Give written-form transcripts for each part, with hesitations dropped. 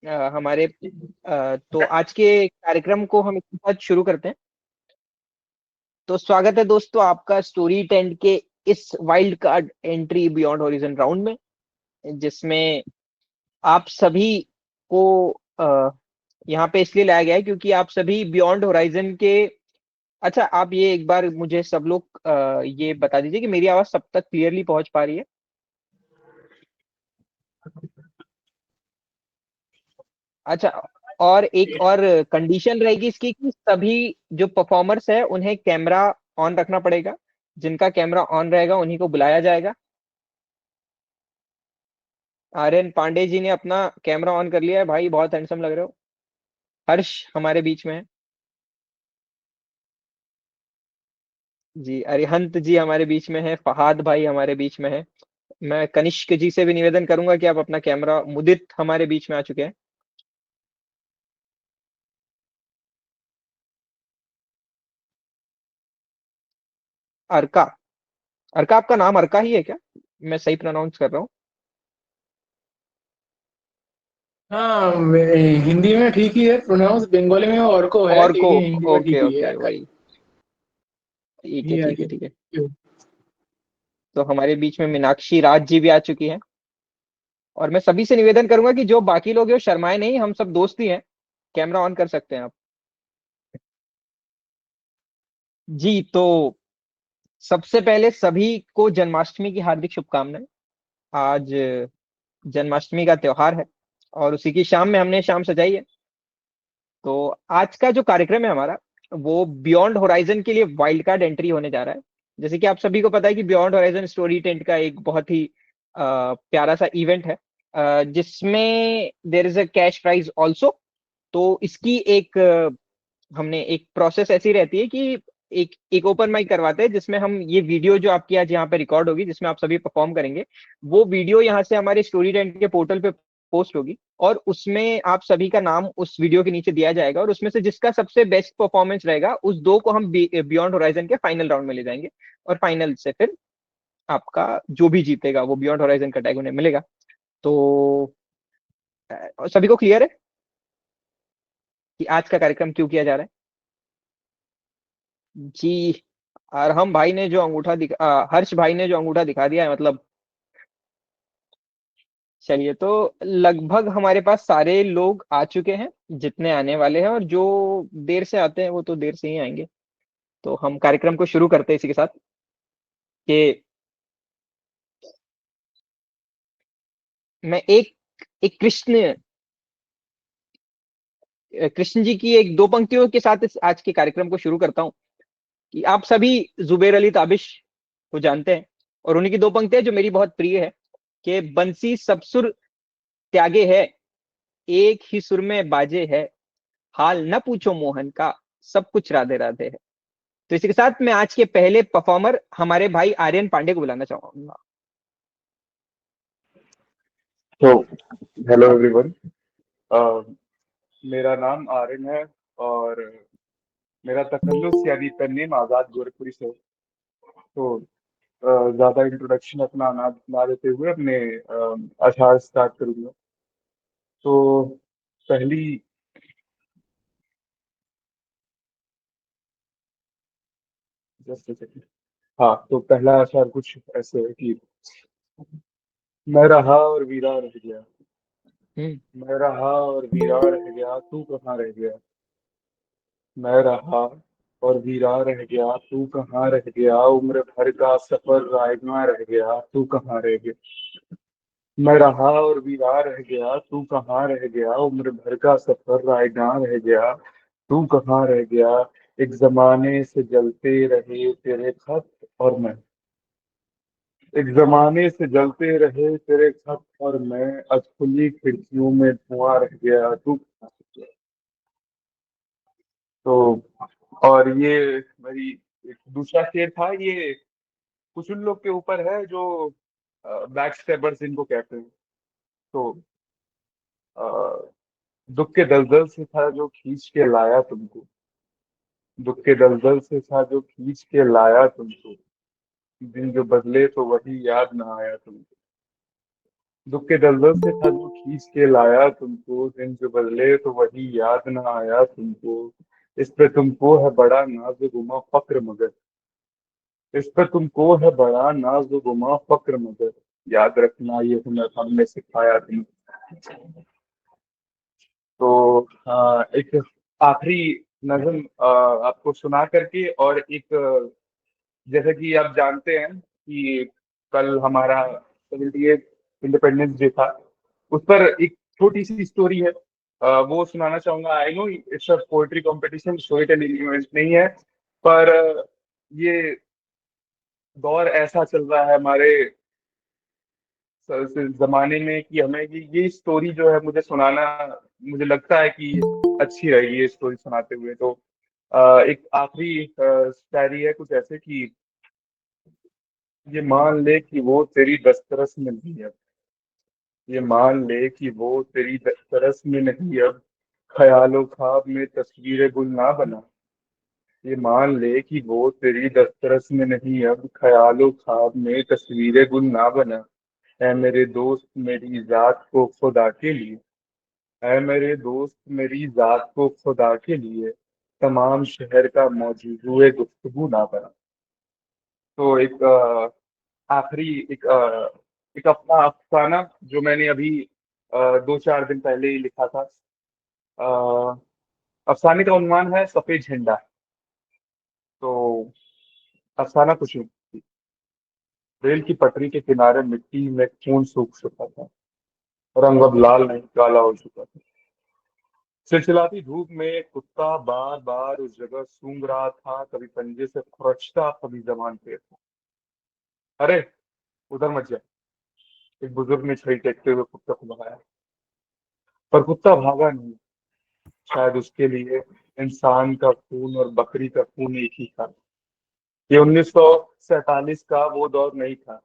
हमारे तो आज के कार्यक्रम को हम इसके साथ शुरू करते हैं। तो स्वागत है दोस्तों आपका स्टोरी टेंट के इस wild card entry beyond horizon round में, जिसमें आप सभी को यहाँ पे इसलिए लाया गया है क्योंकि आप सभी बियॉन्ड होराइजन के। अच्छा, आप ये एक बार मुझे सब लोग ये बता दीजिए कि मेरी आवाज सब तक क्लियरली पहुंच पा रही है। अच्छा, और एक और कंडीशन रहेगी इसकी कि सभी जो परफॉर्मर्स है उन्हें कैमरा ऑन रखना पड़ेगा। जिनका कैमरा ऑन रहेगा उन्हीं को बुलाया जाएगा। आर्यन पांडे जी ने अपना कैमरा ऑन कर लिया है, भाई बहुत हैंडसम लग रहे हो। हर्ष हमारे बीच में है। जी, अरिहंत जी हमारे बीच में है। फहाद भाई हमारे बीच में है। मैं कनिष्क जी से भी निवेदन करूंगा कि आप अपना कैमरा, मुदित हमारे बीच में आ चुके हैं। अर्का, अर्का आपका नाम अर्का ही है क्या? मैं सही प्रोनाउंस कर रहा हूँ? हाँ, हिंदी में ठीक ही है प्रोनाउंस। बंगाली में और को है, और को, लेकिन हिंदी में ठीक ओके ही है ओके, आपका। वही। ठीक है ये ठीक है आगे ठीक है। क्यों? तो हमारे बीच में मीनाक्षी राज जी भी आ चुकी हैं। और मैं सभी से निवेदन करूंगा कि जो बाकी लोग हैं वो शर्माए नहीं, हम सब दोस्त ही हैं। कैमरा ऑन कर सकते हैं आप। जी, तो सबसे पहले सभी को जन्माष्टमी की हार्दिक शुभकामनाएं। आज जन्माष्टमी का त्योहार है और उसी की शाम में हमने शाम सजाई है। तो आज का जो कार्यक्रम है हमारा, वो बियॉन्ड होराइजन के लिए वाइल्ड कार्ड एंट्री होने जा रहा है। जैसे कि आप सभी को पता है कि बियॉन्ड होराइजन स्टोरी टेंट का एक बहुत ही प्यारा सा इवेंट है, जिसमें there is a cash prize also. तो इसकी एक हमने एक प्रोसेस ऐसी रहती है कि एक एक ओपन माइक करवाते हैं, जिसमें हम ये वीडियो जो आपकी आज यहाँ पे रिकॉर्ड होगी, जिसमें आप सभी परफॉर्म करेंगे, वो वीडियो यहाँ से हमारे स्टोरी टेंट के पोर्टल पे पोस्ट होगी। और उसमें आप सभी का नाम उस वीडियो के नीचे दिया जाएगा, और उसमें से जिसका सबसे बेस्ट परफॉर्मेंस रहेगा उस दो को हम बियॉन्ड होराइजन के फाइनल राउंड में ले जाएंगे। और फाइनल से फिर आपका जो भी जीतेगा वो बियॉन्ड होराइजन का टैग उन्हें मिलेगा। तो सभी को क्लियर है कि आज का कार्यक्रम क्यों किया जा रहा है? जी, और हम भाई ने जो अंगूठा हर्ष भाई ने जो अंगूठा दिखा दिया है, मतलब चलिए, तो लगभग हमारे पास सारे लोग आ चुके हैं जितने आने वाले हैं, और जो देर से आते हैं वो तो देर से ही आएंगे। तो हम कार्यक्रम को शुरू करते हैं इसी के साथ कि मैं एक कृष्ण जी की एक दो पंक्तियों के साथ इस आज के कार्यक्रम को शुरू करता हूँ। कि आप सभी जुबेर अली ताबिश को जानते हैं, और उन्हीं की दो पंक्तियां जो मेरी बहुत प्रिय है कि बंसी सब सुर त्यागे है, एक ही सुर में बाजे है, हाल न पूछो मोहन का, सब कुछ राधे राधे है। तो इसी के साथ मैं आज के पहले परफॉर्मर हमारे भाई आर्यन पांडे को बुलाना चाहूंगा। तो हेलो एवरीवन। मेरा नाम आर्यन है और मेरा तखल्लुस यानी पेन नेम आजाद गोरखपुरी से है। तो ज्यादा इंट्रोडक्शन अपना ना देते हुए अपने अशार स्टार्ट करूंगा। तो पहली जस्ट सेकंड। हाँ, तो पहला अशार कुछ ऐसे है कि मैं रहा और वीरा रह गया। हम्म। मैं रहा और वीरा रह गया, तू कहाँ रह गया। मैं रहा और वीरा रह गया, तू कहाँ रह गया। उम्र भर का सफर रायगा रह गया, तू कहाँ रह गया। मैं रहा और वीरा रह गया, तू कहाँ रह गया। उम्र भर का सफर रायगा रह गया, तू कहाँ रह गया। एक जमाने से जलते रहे तेरे खत और मैं। एक जमाने से जलते रहे तेरे खत और मैं। आज खुली खिड़कियों में धुआं रह गया, तू कहाँ रह गया। तो और ये मेरी एक दूसरा शेर था। ये कुछ उन लोग के ऊपर है जो बैक स्टेपर्स इनको कहते हैं। तो अ, दुख के दलदल से था जो खींच के लाया तुमको। दुख के दलदल से था जो खींच के लाया तुमको। दिन जो बदले तो वही याद ना आया तुमको। दुख के दलदल से था जो खींच के लाया तुमको, दिन जो बदले तो वही याद ना आया तुमको। इस पे तुमको है बड़ा नाज गुमा फक्र मगर, इस पे तुमको है बड़ा नाज गुमा फक्र मगर, याद रखना ये हुनर हमने सिखाया तुमको। तो एक आखिरी नज्म आपको सुना करके, और एक जैसे कि आप जानते हैं कि कल हमारा 78 इंडिपेंडेंस डे था, उस पर एक छोटी सी स्टोरी है, वो सुनाना चाहूंगा। I know it's a poetry competition, story telling event नहीं है, पर ये दौर ऐसा चल रहा है हमारे जमाने में कि हमें ये स्टोरी जो है मुझे सुनाना, मुझे लगता है कि अच्छी रहेगी ये स्टोरी सुनाते हुए। तो एक आखिरी शायरी है कुछ ऐसे कि, ये मान ले कि वो तेरी दस्तरस में नहीं है, ये मान ले कि वो तेरी दस्तरस में नहीं अब, ख्यालों ख्वाब में तस्वीरें गुल ना बना। ये मान ले कि वो तेरी दस्तरस में नहीं अब, ख्यालों ख्वाब में तस्वीरें गुल ना बना। ऐ मेरे दोस्त मेरी जात को खुदा के लिए, ऐ मेरे दोस्त मेरी जात को खुदा के लिए, तमाम शहर का मौजूद हुए गुफ्तगू ना बना। तो एक आखिरी एक एक अपना अफसाना जो मैंने अभी 2-4 दिन पहले ही लिखा था। अ, अफसाने का उन्वान है सफेद झंडा। तो अफसाना कुछ यूं, रेल की पटरी के किनारे मिट्टी में खून सूख चुका था, रंग अब लाल नहीं काला हो चुका था। चिलचिलाती धूप में एक कुत्ता बार बार उस जगह सूंघ रहा था, कभी पंजे से खुरचता, कभी जबान पे था। अरे उधर मत जा, एक बुजुर्ग ने छड़ी टेकते हुए कुत्ते को भगाया। पर कुत्ता भागा नहीं। शायद उसके लिए इंसान का खून और बकरी का खून एक ही था। ये 1947 का वो दौर नहीं था।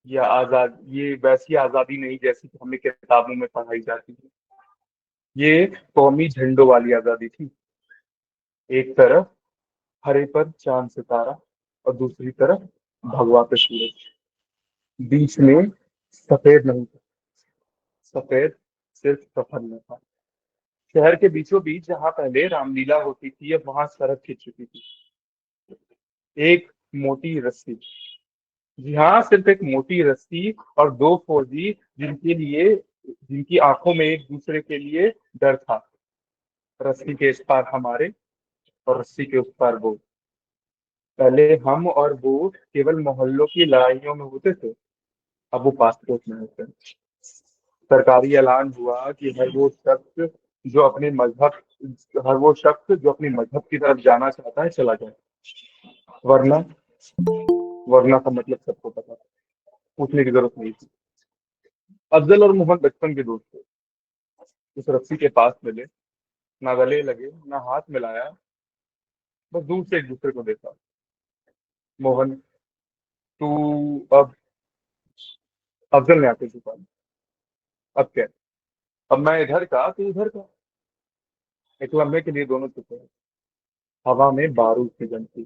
ये वैसी आजादी नहीं जैसी कि हमें किताबों में पढ़ाई जाती है। ये कौमी झंडों वाली आजादी थी। एक तरफ हरे पर चांद सितारा, और दूसरी तरफ भगवा पे सूरज, बीच में सफेद नहीं था। सफेद सिर्फ सफर में था। शहर के बीचों बीच जहां पहले रामलीला होती थी, अब वहां सड़क खिंच चुकी थी। एक मोटी रस्सी, जी हाँ सिर्फ एक मोटी रस्सी, और दो फौजी जिनकी आंखों में एक दूसरे के लिए डर था। रस्सी के इस पार हमारे, और रस्सी के उस पार वो। पहले हम और वो केवल मोहल्लों की लड़ाइयों में होते थे, अब वो पासपोर्ट में होते हैं। सरकारी ऐलान हुआ कि हर वो शख्स जो अपने मजहब की तरफ जाना चाहता है चला जाए, वरना वरना का मतलब सबको पता था, पूछने की जरूरत नहीं थी। अफजल और मोहन बचपन के दोस्त थे। उस रस्सी के पास मिले, ना गले लगे ना हाथ मिलाया, बस दूर से एक दूसरे को देखा। मोहन, तू अब, अफजल ने आके झुका, अब क्या, अब मैं इधर का तू उधर का। एक लम्हे के लिए दोनों चुप रहे। हवा में बारूद की गंध थी।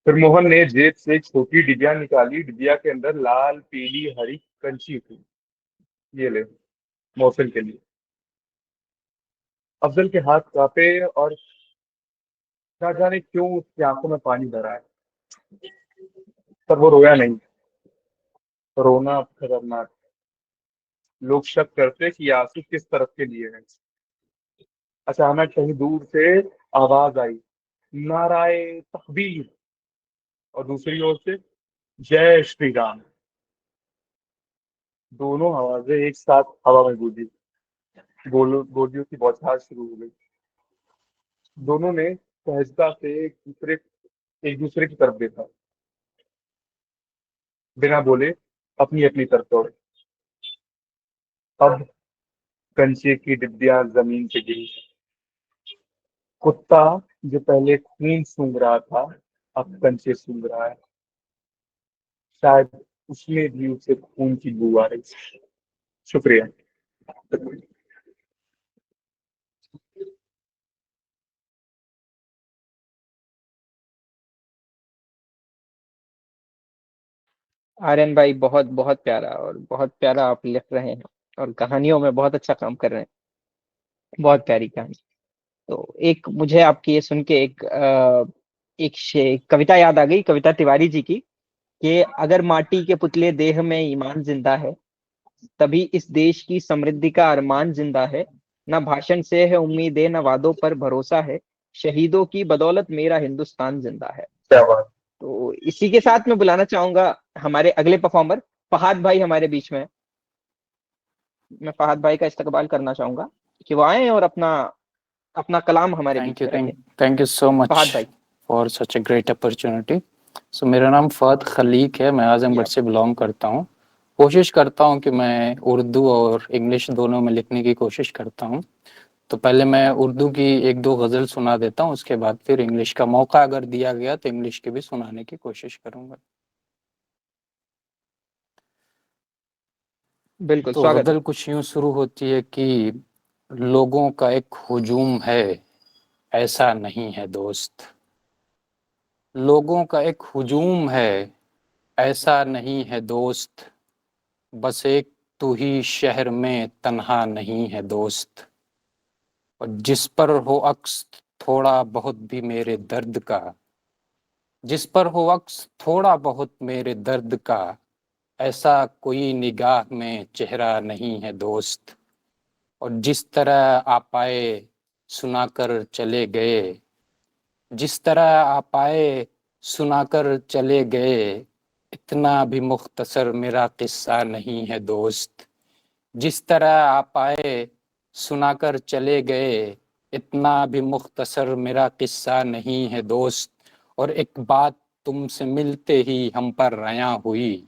फिर मोहन ने जेब से एक छोटी डिबिया निकाली, डिबिया के अंदर लाल पीली हरी कंची थी। ये ले, मौफिल के लिए। अफजल के हाथ कांपे, और ना जाने क्यों उसकी आंखों में पानी भरा है, पर वो रोया नहीं। रोना अब खतरनाक। लोग शक करते कि ये आंसू किस तरफ के लिए है। अचानक कहीं दूर से आवाज आई, नाराए तकबीर, और दूसरी ओर से जय श्री राम। दोनों आवाजें एक साथ हवा में गूंजी। गोलियों की बौछार शुरू हो गई। दोनों ने सहजता से एक दूसरे की तरफ देखा, बिना बोले अपनी अपनी तरफ दौड़े। अब कंचे की डिब्बियां जमीन पे गिरी। कुत्ता जो पहले खून सूंघ रहा था, अब कंचे सूंघ रहा है। शायद उसमें भी उसे खून की बू आ रही। शुक्रिया। आर्यन भाई, बहुत बहुत प्यारा, और बहुत प्यारा आप लिख रहे हैं, और कहानियों में बहुत अच्छा काम कर रहे हैं। बहुत प्यारी कहानी। तो एक मुझे आपकी ये सुन के एक कविता याद आ गई, कविता तिवारी जी की, कि अगर माटी के पुतले देह में ईमान जिंदा है, तभी इस देश की समृद्धि का अरमान जिंदा है। न भाषण से है उम्मीदें, न वादों पर भरोसा है, शहीदों की बदौलत मेरा हिंदुस्तान जिंदा है। क्या बात। तो इसी के साथ मैं बुलाना चाहूंगा हमारे अगले परफॉर्मर, फहाद भाई हमारे बीच में है। मैं फहाद भाई का इस्तकबाल करना चाहूंगा कि वो आए और अपना अपना कलाम हमारे बीच में रखें। Thank you so Fahad much भाई। For such a great opportunity. So मेरा नाम फहद खलीक है, मैं आजमगढ़ या से बिलोंग करता हूँ। कोशिश करता हूँ कि मैं उर्दू और इंग्लिश दोनों में लिखने की कोशिश करता हूँ। तो पहले मैं उर्दू की एक दो गज़ल सुना देता हूँ, उसके बाद फिर इंग्लिश का मौका अगर दिया गया तो इंग्लिश की भी सुनाने की कोशिश करूँगा। बिल्कुल, तो स्वागत है। गज़ल कुछ यूँ शुरू होती है कि लोगों का एक हुजूम है, ऐसा नहीं है दोस्त। लोगों का एक हुजूम है, ऐसा नहीं है दोस्त। बस एक तू ही शहर में तन्हा नहीं है दोस्त। और जिस पर हो अक्स थोड़ा बहुत भी मेरे दर्द का, जिस पर हो अक्स थोड़ा बहुत मेरे दर्द का, ऐसा कोई निगाह में चेहरा नहीं है दोस्त। और जिस तरह आप आए सुनाकर चले गए, जिस तरह आप आए सुनाकर चले गए, इतना भी मुख्तसर मेरा किस्सा नहीं है दोस्त। जिस तरह आप आए सुनाकर चले गए, इतना भी मुख्तसर मेरा किस्सा नहीं है दोस्त। और एक बात तुमसे मिलते ही हम पर रया हुई,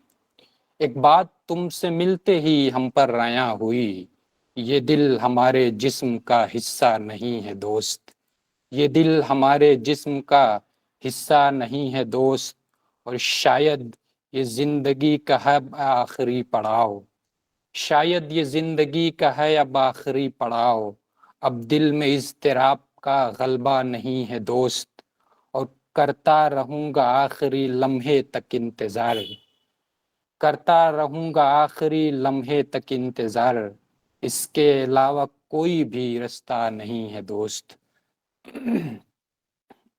एक बात तुमसे मिलते ही हम पर रया हुई, ये दिल हमारे जिस्म का हिस्सा नहीं है दोस्त। ये दिल हमारे जिस्म का हिस्सा नहीं है दोस्त। और शायद ये जिंदगी का है अब आखिरी पड़ाव, शायद ये जिंदगी का है अब आखिरी पड़ाव। अब दिल में इज़्तिराब का गलबा नहीं है दोस्त। और करता रहूंगा आखिरी लम्हे तक इंतजार, करता रहूंगा आखिरी लम्हे तक इंतजार। इसके अलावा कोई भी रास्ता नहीं है दोस्त।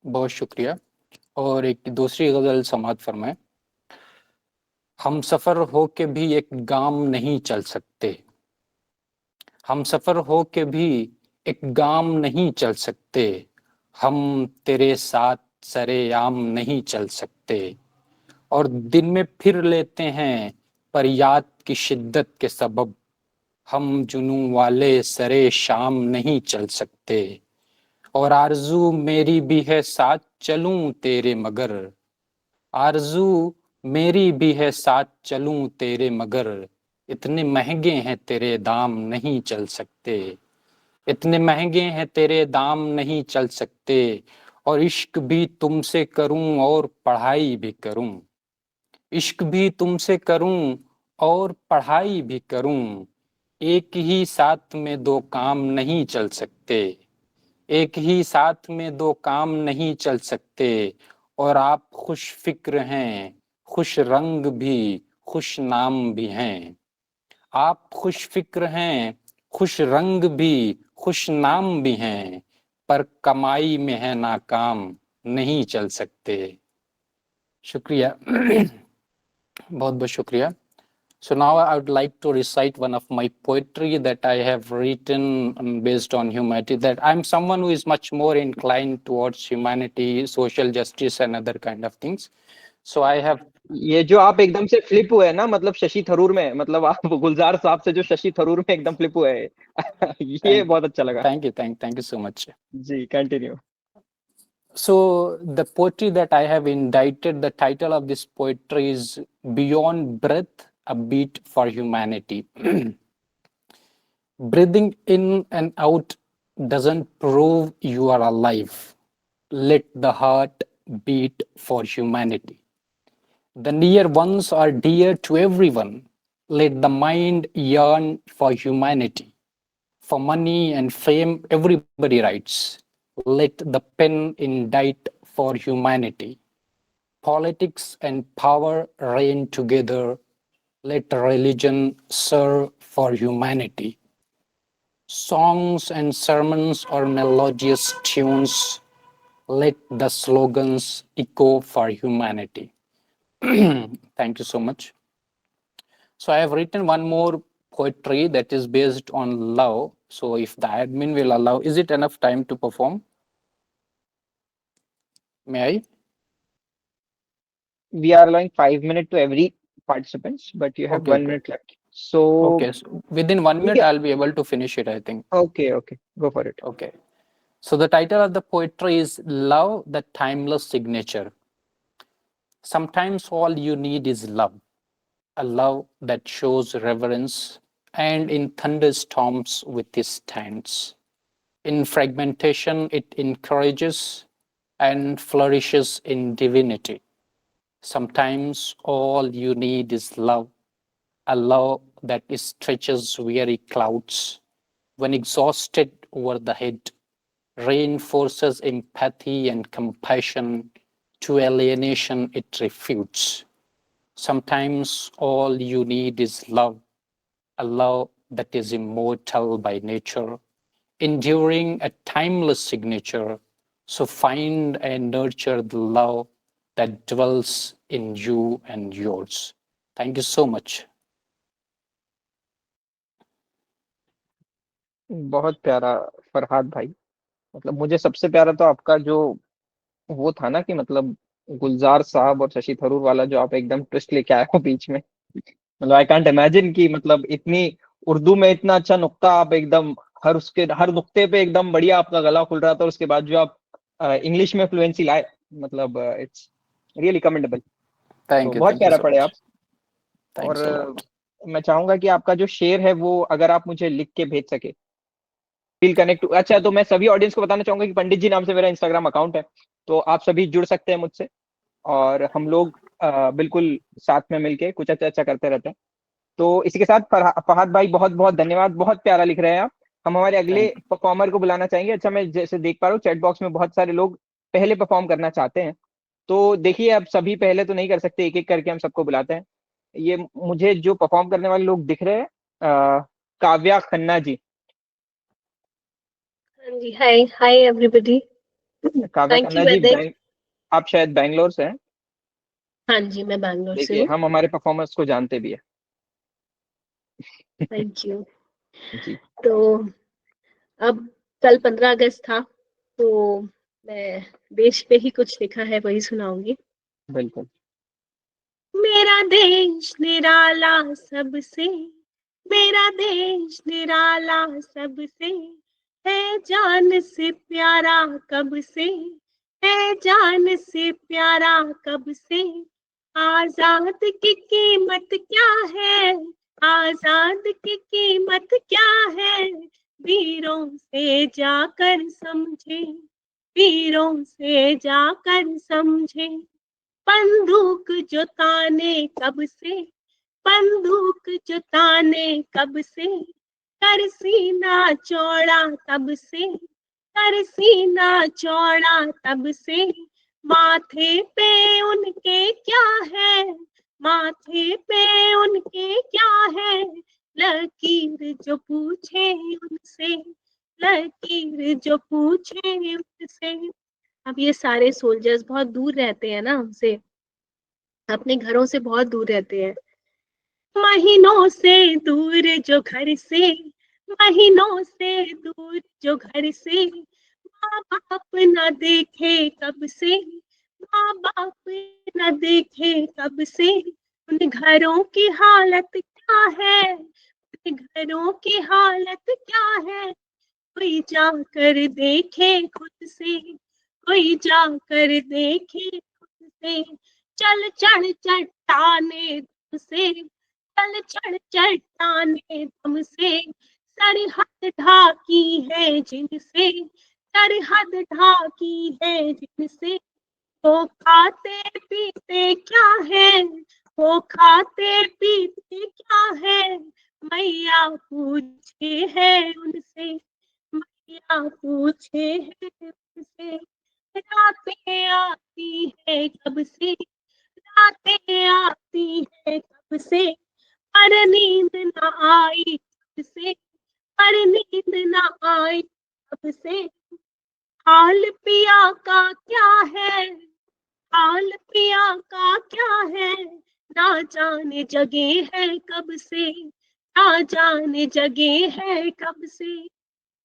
बहुत शुक्रिया। और एक दूसरी गज़ल समात फरमाएं। हम सफ़र हो के भी एक गाम नहीं चल सकते, हम सफ़र हो के भी एक गाम नहीं चल सकते। हम तेरे साथ सरेआम नहीं चल सकते। और दिन में फिर लेते हैं पर याद की शिद्दत के सबब, हम जुनू वाले सरे शाम नहीं चल सकते। और आरज़ू मेरी भी है साथ चलूं तेरे मगर, आरज़ू मेरी भी है साथ चलूं तेरे मगर, इतने महंगे हैं तेरे दाम नहीं चल सकते, इतने महंगे हैं तेरे दाम नहीं चल सकते। और इश्क भी तुमसे करूं और पढ़ाई भी करूं, इश्क भी तुमसे करूं और पढ़ाई भी करूं, एक ही साथ में दो काम नहीं चल सकते, एक ही साथ में दो काम नहीं चल सकते। और आप खुश फिक्र हैं, खुश रंग भी, खुश नाम भी हैं। आप खुश फिक्र हैं, खुश रंग भी, खुश नाम भी हैं। पर कमाई में है नाकाम नहीं चल सकते। शुक्रिया। बहुत बहुत शुक्रिया। So now I would like to recite one of my poetry that I have written based on humanity. That I'm someone who is much more inclined towards humanity, social justice, and other kind of things. So I have. ये जो आप एकदम से flip हुए ना, मतलब शशि थरूर में, मतलब आप गुलजार साहब से जो शशि थरूर में एकदम फ्लिप हुए हैं। ये बहुत अच्छा लगा। Thank you so much. जी, continue. So the poetry that I have indited, the title of this poetry is Beyond Breath, a Beat for Humanity. Breathing in and out doesn't prove you are alive. Let the heart beat for humanity. The near ones are dear to everyone. Let the mind yearn for humanity. For money and fame, everybody writes. Let the pen indite for humanity. politics and power reign together. Let religion serve for humanity. Songs and sermons or melodious tunes, let the slogans echo for humanity. Thank you so much. So I have written one more poetry that is based on love. So if the admin will allow, is it enough time to perform? May I? We are allowing 5 minutes to every participants, but you have Okay, 1 minute left. So okay. So within 1 minute, I'll be able to finish it, I think. okay, go for it. Okay. So the title of the poetry is Love, the Timeless Signature. Sometimes all you need is love, a love that shows reverence and in thunderstorms withstands. In fragmentation, it encourages and flourishes in divinity. Sometimes all you need is love, a love that stretches weary clouds when exhausted over the head, reinforces empathy and compassion to alienation it refutes. Sometimes all you need is love, a love that is immortal by nature, enduring a timeless signature. So find and nurture the love that dwells in you and yours. Thank you so much. बहुत प्यारा फरहाद भाई। मतलब मुझे सबसे प्यारा तो आपका जो वो था ना कि मतलब गुलजार साहब और शशि थरूर वाला जो आप एकदम ट्विस्ट लेके आए हो बीच में। मतलब आई कांट इमेजिन कि मतलब इतनी उर्दू में इतना अच्छा नुक्ता आप एकदम हर नुक्ते पे एकदम बढ़िया आपका गला खुल रहा था, और उसके बाद जो आप इंग्लिश में फ्लुएंसी लाए, मतलब इट्स रियली कमेंडेबल। तो बहुत Thank you प्यारा so पढ़े आप। much. और Thanks a lot. मैं चाहूंगा कि आपका जो शेर है वो अगर आप मुझे लिख के भेज सके, फील कनेक्ट। अच्छा, तो मैं सभी ऑडियंस को बताना चाहूंगा कि पंडित जी नाम से मेरा इंस्टाग्राम अकाउंट है, तो आप सभी जुड़ सकते हैं मुझसे, और हम लोग बिल्कुल साथ में मिलके कुछ अच्छा अच्छा करते रहते हैं। तो इसी के साथ फहद भाई बहुत बहुत धन्यवाद, बहुत प्यारा लिख रहे हैं आप। हम हमारे अगले Thank, परफॉर्मर को बुलाना चाहेंगे। अच्छा, मैं जैसे देख पा रहा हूँ चैट बॉक्स में बहुत सारे लोग पहले परफॉर्म करना चाहते हैं, तो देखिए अब सभी पहले तो नहीं कर सकते, एक एक करके हम सबको बुलाते हैं। ये मुझे जो परफॉर्म करने वाले लोग दिख रहे हैं, काव्या खन्ना जी। हाँ जी, hi hi everybody. Kavya thank Khanna you ji, Vaidik. आप शायद बैंगलोर से हैं। हाँ जी, मैं बैंगलोर से देखिए हूँ। हम हमारे परफॉर्मर्स को जानते भी है। Thank you. जी तो अब कल 15 अगस्त था, तो मैं देश पे ही कुछ लिखा है वही सुनाऊंगी। बिल्कुल। मेरा देश निराला सबसे, मेरा देश निराला सबसे, है जान से प्यारा कब से, है जान से प्यारा कब से। आजाद की कीमत क्या है, आजाद की कीमत क्या है, वीरों से जाकर समझे, वीरों से जाकर समझे। बंदूक जो ताने कब से, बंदूक जो ताने कब से, कर सीना चौड़ा तब से, कर सीना चौड़ा तब से। माथे पे उनके क्या है, माथे पे उनके क्या है, लकीर जो पूछे उनसे, लकीर जो पूछे उनसे। अब ये सारे सोल्जर्स बहुत दूर रहते हैं ना हमसे, अपने घरों से बहुत दूर रहते हैं, महीनों से दूर जो घर से, महीनों से दूर जो घर से। माँ बाप न देखे कब से, माँ बाप न देखे कब से। उन घरों की हालत क्या है, उन घरों की हालत क्या है, कोई जाकर देखे खुद से, कोई जाकर देखे खुद से। चल चढ़ चट्टाने दम से, चल चढ़ चट्टाने दम से, सरहद ढाकी है जिनसे, सरहद ढाकी है जिनसे। वो खाते पीते क्या है, वो खाते पीते क्या है, मैया पूछे है उनसे, मैया पूछे है उनसे। रातें आती है कब से, आती है कब से, पर नींद ना आई कब से, पर नींद ना आई कब से। हाल पिया का क्या है, हाल पिया का क्या है, ना जाने जगे है कब से, ना जाने जगे है कब से।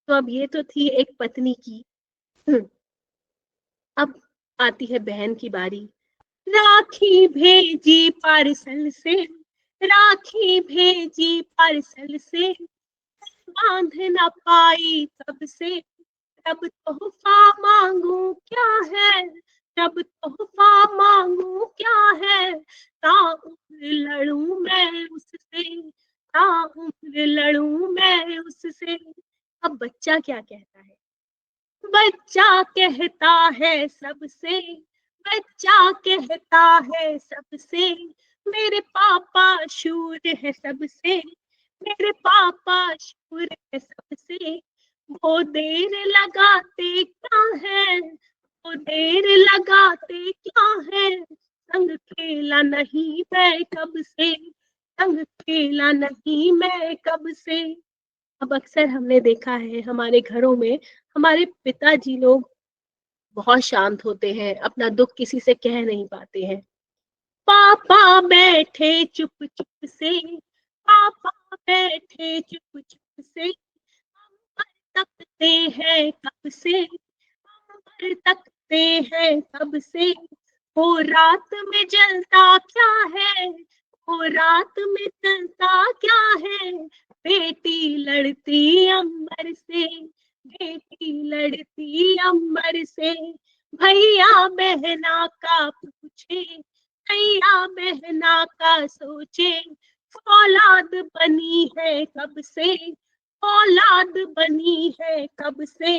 तो अब ये तो थी एक पत्नी की। अब आती है बहन की बारी। राखी भेजी पार्सल से, राखी भेजी पार्सल से, बांध न पाई तब से। तब तोहफा मांगू क्या है, तब तोहफा मांगू क्या है, ताउम्र लड़ूं मैं उससे, ताउम्र लड़ूं मैं उससे। अब बच्चा क्या कहता है, बच्चा कहता है सबसे, बच्चा कहता है सबसे, मेरे पापा शूर है सबसे, मेरे पापा शूर है सबसे। वो देर लगाते क्या है, वो देर लगाते क्या है, संग खेला नहीं मैं कब से, संग खेला नहीं मैं कब से। अब अक्सर हमने देखा है हमारे घरों में हमारे पिताजी लोग बहुत शांत होते हैं, अपना दुख किसी से कह नहीं पाते हैं। पापा बैठे चुप चुप से, पापा बैठे चुप चुप से, हम पर तकते हैं कब से, हम पर तकते हैं कब से। वो रात में जलता क्या है, वो रात में जलता क्या है, बेटी लड़ती अंबर से, बेटी लड़ती अंबर से। भैया बहना का पूछे, भैया बहना का सोचे, औलाद बनी है कब से, औलाद बनी है कब से।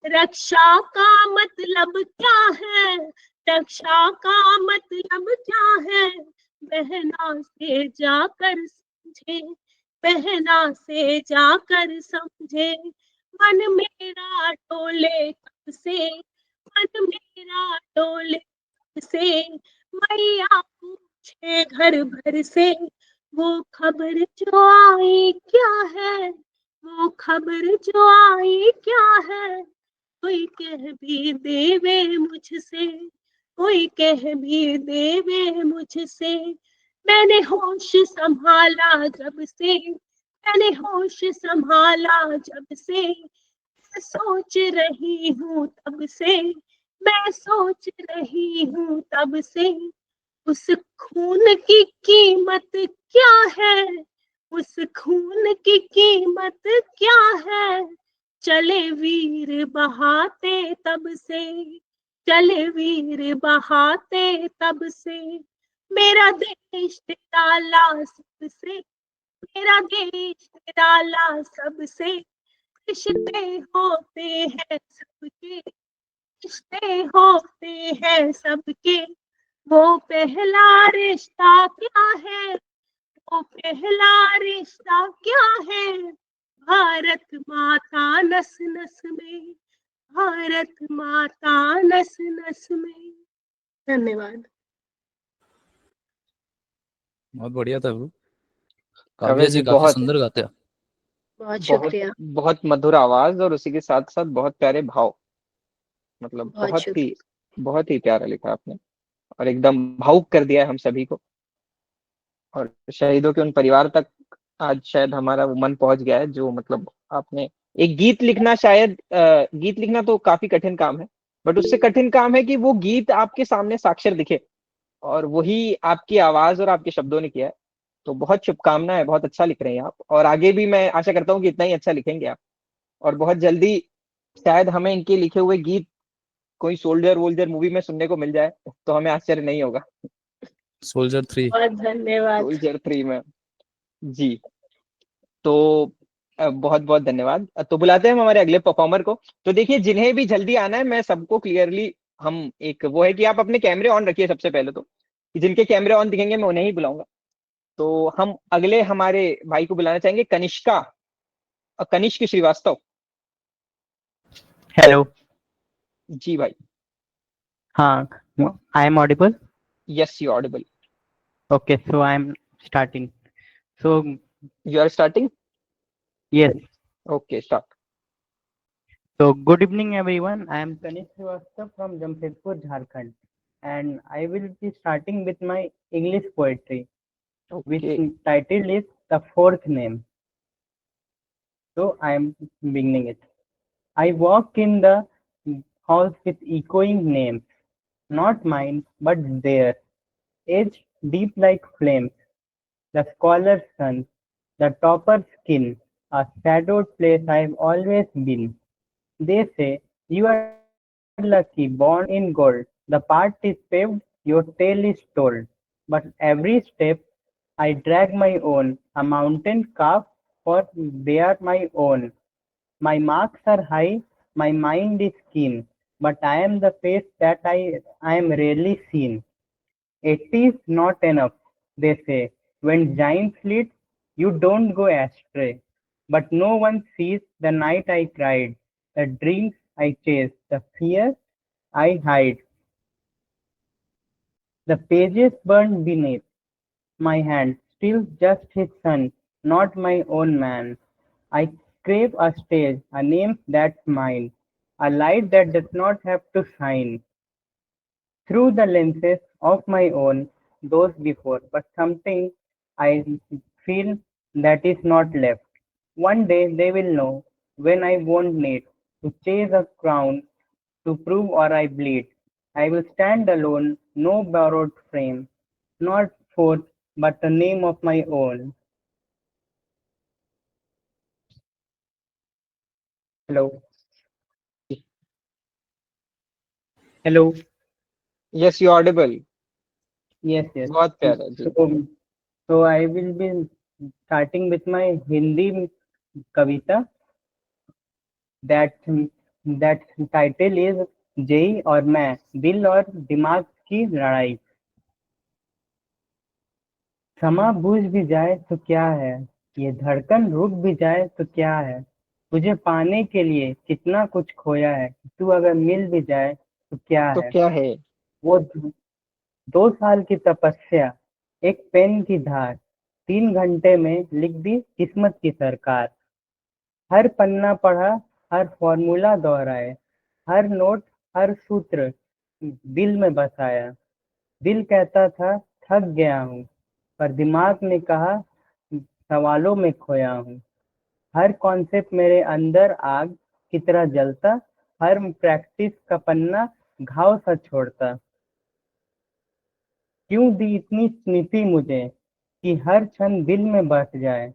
रक्षा का मतलब क्या है, रक्षा का मतलब क्या है, बहना से जाकर समझे, बहना से जाकर समझे। मन मेरा डोले कब से, मन मेरा डोले कब से, मैया पूछे घर भर से, वो खबर जो आई क्या है, वो खबर जो आई क्या है। कोई कह भी देवे मुझसे, कोई कह भी देवे मुझसे। मैंने होश संभाला जब से, मैंने होश संभाला जब से, मैं सोच रही हूँ तब से, मैं सोच रही हूँ तब से। उस खून की कीमत क्या है, उस खून की कीमत क्या है, चले वीर बहाते तब से, चले वीर बहाते तब से। मेरा देश निराला सबसे, मेरा देश निराला सबसे। रिश्ते होते हैं सबके, रिश्ते होते हैं सबके। वो पहला रिश्ता क्या है, वो पहला रिश्ता क्या है, भारत माता नस नस में, भारत माता नस नस में। धन्यवाद। बहुत बढ़िया था वो। काव्या काव्या जी जी काफी बहुत सुंदर गाते हैं। बहुत बहुत शुक्रिया, बहुत मधुर आवाज और उसी के साथ साथ बहुत प्यारे भाव। मतलब बहुत शुक्रिया। बहुत ही प्यारा लिखा आपने और एकदम भावुक कर दिया है हम सभी को। और शहीदों के उन परिवार तक आज शायद हमारा वो मन पहुंच गया है जो मतलब आपने एक गीत लिखना शायद गीत लिखना तो काफी कठिन काम है, बट उससे कठिन काम है कि वो गीत आपके सामने साक्षर दिखे और वही आपकी आवाज और आपके शब्दों ने किया है। तो बहुत शुभकामनाएं, बहुत अच्छा लिख रहे हैं आप और आगे भी मैं आशा करता हूँ कि इतना ही अच्छा लिखेंगे आप। और बहुत जल्दी शायद हमें इनके लिखे हुए गीत कोई सोल्जर वोल्जर मूवी में सुनने को मिल जाए तो हमें आश्चर्य नहीं होगा। सोल्जर 3। बहुत धन्यवाद। सोल्जर 3 में। जी। तो बहुत बहुत धन्यवाद। तो बुलाते हैं हम हमारे अगले परफॉर्मर को। तो देखिए जिन्हें भी जल्दी आना है मैं सबको क्लियरली हम एक वो है कि आप अपने कैमरे ऑन रखिए सबसे पहले तो, कि जिनके कैमरे ऑन दिखेंगे मैं उन्हें ही बुलाऊंगा। तो हम अगले हमारे भाई को बुलाना चाहेंगे, कनिष्का, कनिष्क श्रीवास्तव। हेलो। जी भाई। हाँ, I am audible. Yes you Audible. Okay, so I'm starting. So, You are starting? yes. Okay, start. So, good evening, everyone. I am Kanish Srivastava from Jamshedpur, Jharkhand, and I will be starting with my English poetry, which Okay. title is The Fourth Name. So, I am beginning it. I walk in the halls with echoing names, not mine, but theirs, aged deep like flames. The scholar's son, the topper's kin, a shadowed place I've always been. They say, you are lucky, born in gold. The path is paved, your tale is told. But every step I drag my own, a mountain carved, for they are my own. My marks are high, my mind is keen, but I am the face that I am rarely seen. 80 is not enough, they say. When giants lead, you don't go astray. But no one sees the night I cried, the dreams I chase, the fear I hide. The pages burned beneath my hand, still just his son, not my own man. I crave a stage, a name that's mine, a light that does not have to shine through the lenses of my own, those before, but something I feel that is not left. One day they will know when I won't need to chase a crown to prove or I bleed. I will stand alone, no borrowed frame, not forth, but a name of my own. Hello. Hello. Yes, you audible. Yes, yes. बहुत प्यारा जी. So, so I will be starting with my Hindi kavita that that title is जेई और मैं दिल और दिमाग की लड़ाई समा बूझ भी जाए तो क्या है ये धड़कन रुक भी जाए तो क्या है तुझे पाने के लिए कितना कुछ खोया है तू अगर मिल भी जाए तो क्या तो है क्या है? वो 2 साल की तपस्या एक पेन की धार 3 घंटे में लिख दी किस्मत की सरकार हर पन्ना पढ़ा हर फॉर्मूला दोहराए हर नोट हर सूत्र दिल में बसाया दिल कहता था थक गया हूँ पर दिमाग ने कहा सवालों में खोया हूँ हर कॉन्सेप्ट मेरे अंदर आग की तरह जलता हर प्रैक्टिस का पन्ना घाव सा छोड़ता क्यों दी इतनी स्मृति मुझे कि हर क्षण दिल में बस जाए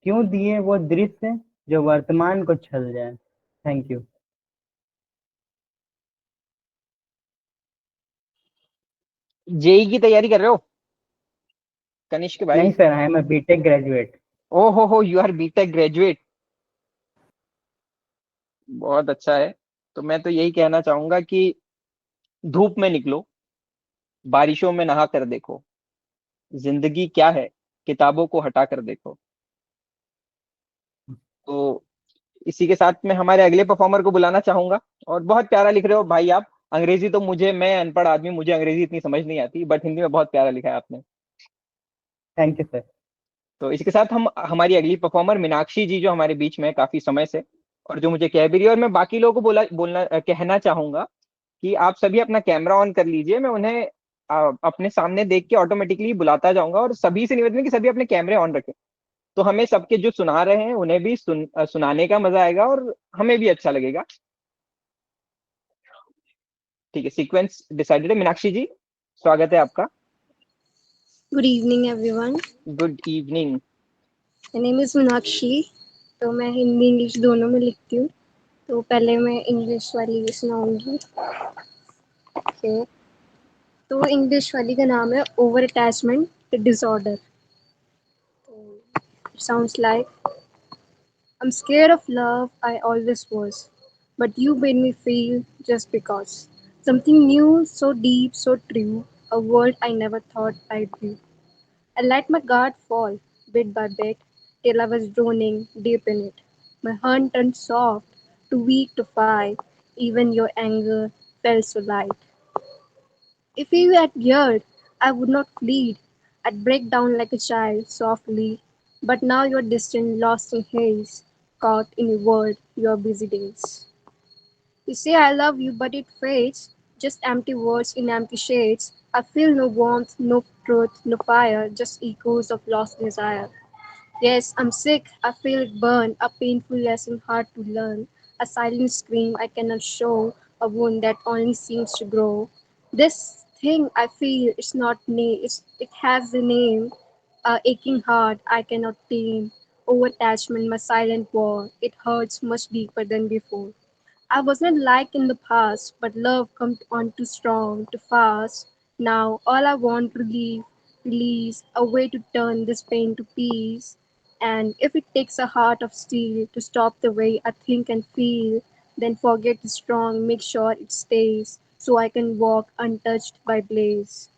क्यों दिए वो दृश्य जो वर्तमान को छल जाए थैंक यू जेई की तैयारी कर रहे हो कनिष्क भाई? नहीं sir I am a BTech graduate ओ हो, यू आर बीटेक ग्रेजुएट. बहुत अच्छा है. तो मैं तो यही कहना चाहूंगा कि धूप में निकलो, बारिशों में नहा कर देखो, जिंदगी क्या है किताबों को हटा कर देखो. तो इसी के साथ मैं हमारे अगले परफॉर्मर को बुलाना चाहूंगा. और बहुत प्यारा लिख रहे हो भाई आप. अंग्रेजी तो मुझे, मैं अनपढ़ आदमी, मुझे अंग्रेजी इतनी समझ नहीं आती, बट हिंदी में बहुत प्यारा लिखा है आपने. थैंक यू सर तो इसके साथ हम हमारी अगली परफॉर्मर मीनाक्षी जी जो हमारे बीच में है काफी समय से, और जो मुझे कह भी रही है, और मैं बाकी लोगों को बोलना कहना चाहूंगा कि आप सभी अपना कैमरा ऑन कर लीजिए. मैं उन्हें अपने सामने देख के ऑटोमेटिकली बुलाता जाऊंगा, और सभी से निवेदन है कि सभी अपने कैमरे ऑन रखें. तो हमें सबके जो सुना रहे हैं उन्हें भी सुनाने का मजा आएगा और हमें भी अच्छा लगेगा. ठीक है, सीक्वेंस डिसाइडेड है. मीनाक्षी जी, स्वागत है आपका. Good evening everyone good evening. My name is Meenakshi तो मैं हिंदी इंग्लिश दोनों में लिखती हूँ तो पहले मैं इंग्लिश वाली सुनाऊंगी ओके तो इंग्लिश वाली का नाम है ओवर अटैचमेंट डिसऑर्डर तो sounds like I'm scared of love I always was but you made me feel just because something new so deep so true a world I never thought I'd be I let my guard fall, bit by bit, till I was drowning deep in it. My heart turned soft, too weak to fight. Even your anger felt so light. If you had yelled, I would not plead. I'd break down like a child, softly. But now you're distant, lost in haze, caught in a world, your busy days. You say I love you, but it fades, just empty words in empty shades. I feel no warmth, no truth, no fire, just echoes of lost desire. Yes, I'm sick, I feel it burn, a painful lesson hard to learn, a silent scream I cannot show, a wound that only seems to grow. This thing I feel it's not it has a name, a aching heart I cannot tame. Over-attachment, my silent war, it hurts much deeper than before. I wasn't like in the past, but love come on too strong, too fast. Now all I want relief, release, a way to turn this pain to peace. And if it takes a heart of steel to stop the way I think and feel, then forget the strong, make sure it stays, so I can walk untouched by blaze.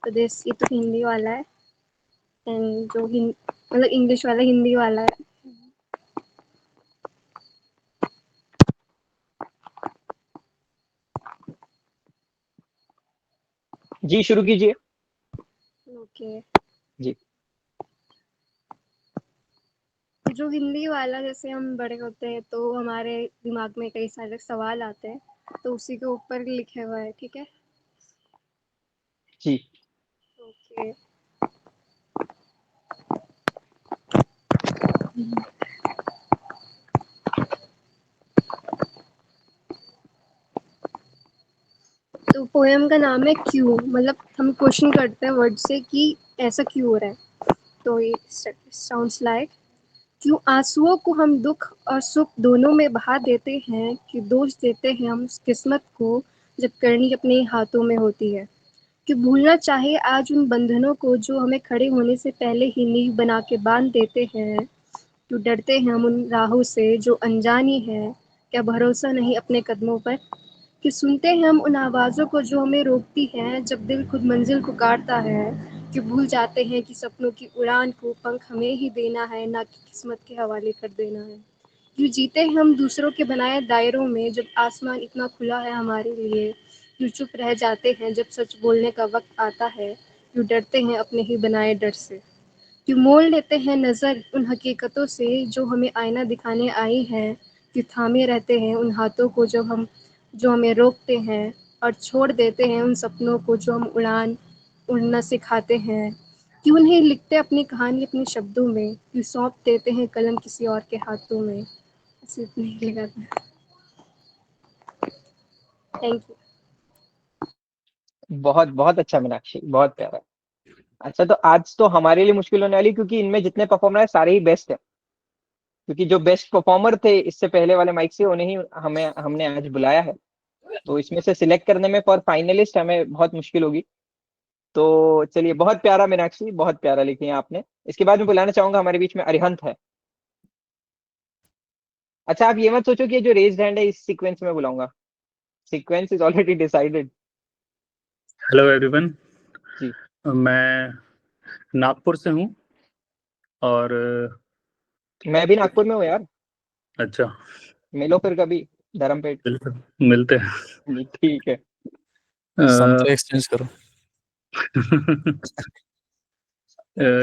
तो this ये तो हिंदी वाला है and जो मतलब English वाला हिंदी वाला है. जी शुरू कीजिए. ओके. जी. जो हिंदी वाला जैसे हम बड़े होते हैं तो हमारे दिमाग में कई सारे सवाल आते हैं तो उसी के ऊपर लिखे हुआ है. ठीक है. जी. ओके. तो पोएम का नाम है क्यों, मतलब हम क्वेश्चन करते हैं वर्ड से कि ऐसा क्यों हो रहा है. तो ये साउंड्स लाइक क्यों आंसुओं को हम दुख और सुख दोनों में बहा देते हैं, कि दोष देते हैं हम किस्मत को जब करनी अपने हाथों में होती है. कि भूलना चाहे आज उन बंधनों को जो हमें खड़े होने से पहले ही नींव बना के बांध देते हैं. क्यों डरते हैं हम उन राहों से जो अनजानी है, क्या भरोसा नहीं अपने कदमों पर. कि सुनते हैं हम उन आवाज़ों को जो हमें रोकती हैं जब दिल खुद मंजिल पुकारता है. कि भूल जाते हैं कि सपनों की उड़ान को पंख हमें ही देना है, ना कि किस्मत के हवाले कर देना है. यूँ जीते हैं हम दूसरों के बनाए दायरों में जब आसमान इतना खुला है हमारे लिए. यूँ चुप रह जाते हैं जब सच बोलने का वक्त आता है. यूँ डरते हैं अपने ही बनाए डर से. यूँ मोड़ लेते हैं नज़र उन हकीकतों से जो हमें आईना दिखाने आई है. यूँ थामे रहते हैं उन हाथों को जो हमें रोकते हैं, और छोड़ देते हैं उन सपनों को जो हम उड़ना सिखाते हैं. क्यों नहीं लिखते अपनी कहानी अपने शब्दों में, क्यों सौंप देते हैं कलम किसी और के हाथों में. बस इतना ही लिखा था. Thank you. बहुत बहुत अच्छा मीनाक्षी, बहुत प्यारा. अच्छा, तो आज तो हमारे लिए मुश्किल होने वाली, क्योंकि इनमें जितने परफॉर्मर है सारे ही बेस्ट है. क्योंकि जो बेस्ट परफॉर्मर थे इससे पहले वाले माइक से, उन्हें ही हमने आज बुलाया है. तो इसमें से सिलेक्ट करने में फॉर फाइनलिस्ट हमें बहुत मुश्किल होगी. तो चलिए, बहुत प्यारा मीनाक्षी, बहुत प्यारा लिखी है आपने. इसके बाद मैं बुलाना चाहूंगा, हमारे बीच में अरिहंत है. अच्छा, आप ये मत सोचो कि ये जो रेज्ड हैंड है इस सीक्वेंस में बुलाऊंगा. Sequence is already decided. Hello everyone. जी. मैं नागपुर से हूँ और मैं भी नागपुर में हूँ यार. अच्छा, मिलो फिर कभी धर्मपेट. मिलते हैं. ठीक है. संतरे एक्सचेंज करो.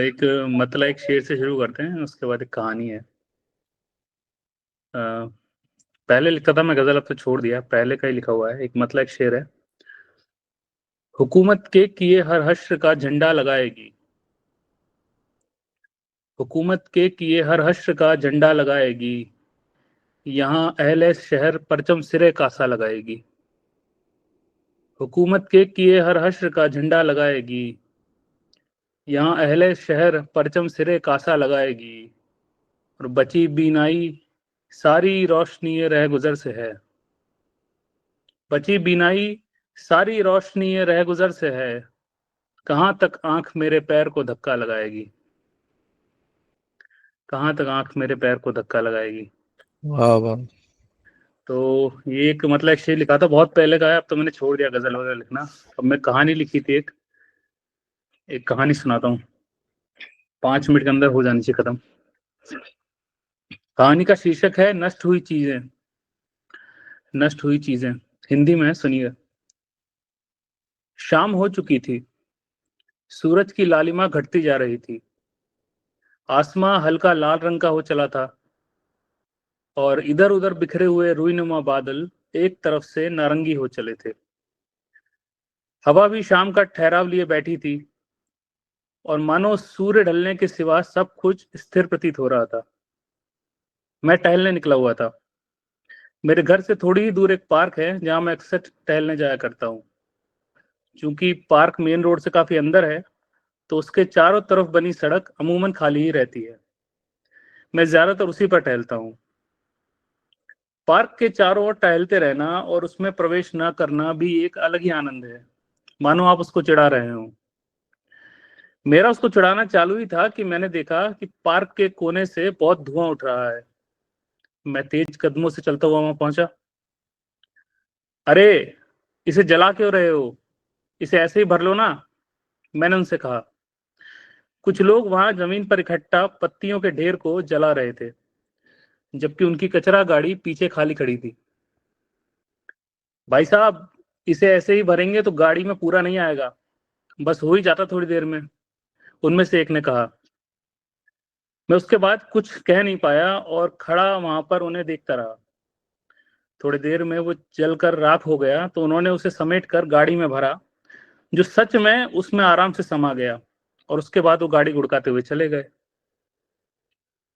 एक मतलब एक शेर से शुरू करते हैं, उसके बाद एक कहानी है. पहले लिखा था मैं गजल, अब तो छोड़ दिया. पहले का ही लिखा हुआ है. एक मतलब एक शेर है. हुकूमत के किए हर हश्र का झंडा लगाएगी. हुकूमत के किए हर हश्र का झंडा लगाएगी. यहाँ अहले शहर परचम सिरे कासा लगाएगी. हुकूमत के किए हर हश्र का झंडा लगाएगी. यहाँ अहले शहर परचम सिरे कासा लगाएगी. और बची बीनाई सारी रोशनी रह गुजर से है. बची बीनाई सारी रोशनी रह गुजर से है. कहाँ तक आंख मेरे पैर को धक्का लगाएगी. कहाँ तक आंख मेरे पैर को धक्का लगाएगी. वाह वाह. तो ये एक मतलब एक शेर लिखा था, बहुत पहले का है. अब तो मैंने छोड़ दिया गजल वगैरह लिखना. अब मैं कहानी लिखी थी. एक कहानी सुनाता हूँ. 5 मिनट के अंदर हो जानी चाहिए खत्म. कहानी का शीर्षक है नष्ट हुई चीजें. नष्ट हुई चीजें. हिंदी में है, सुनिए. शाम हो चुकी थी. सूरज की लालिमा घटती जा रही थी। आसमां हल्का लाल रंग का हो चला था और इधर उधर बिखरे हुए रुईनुमा बादल एक तरफ से नारंगी हो चले थे। हवा भी शाम का ठहराव लिए बैठी थी और मानो सूर्य ढलने के सिवा सब कुछ स्थिर प्रतीत हो रहा था। मैं टहलने निकला हुआ था। मेरे घर से थोड़ी ही दूर एक पार्क है जहां मैं अक्सर टहलने जाया करता हूँ। चूंकि पार्क मेन रोड से काफी अंदर है तो उसके चारों तरफ बनी सड़क अमूमन खाली ही रहती है। मैं ज्यादातर उसी पर टहलता हूँ। पार्क के चारों ओर टहलते रहना और उसमें प्रवेश न करना भी एक अलग ही आनंद है, मानो आप उसको चिढ़ा रहे हो। मेरा उसको चिढ़ाना चालू ही था कि मैंने देखा कि पार्क के कोने से बहुत धुआं उठ रहा है। मैं तेज कदमों से चलता हुआ वहां पहुंचा। अरे, इसे जला क्यों रहे हो? इसे ऐसे ही भर लो ना, मैंने उनसे कहा। कुछ लोग वहां जमीन पर इकट्ठा पत्तियों के ढेर को जला रहे थे, जबकि उनकी कचरा गाड़ी पीछे खाली खड़ी थी। भाई साहब, इसे ऐसे ही भरेंगे तो गाड़ी में पूरा नहीं आएगा, बस हो ही जाता थोड़ी देर में, उनमें से एक ने कहा। मैं उसके बाद कुछ कह नहीं पाया और खड़ा वहां पर उन्हें देखता रहा। थोड़ी देर में वो जलकर राख हो गया तो उन्होंने उसे समेट कर गाड़ी में भरा, जो सच में उसमें आराम से समा गया, और उसके बाद वो गाड़ी गुड़काते हुए चले गए।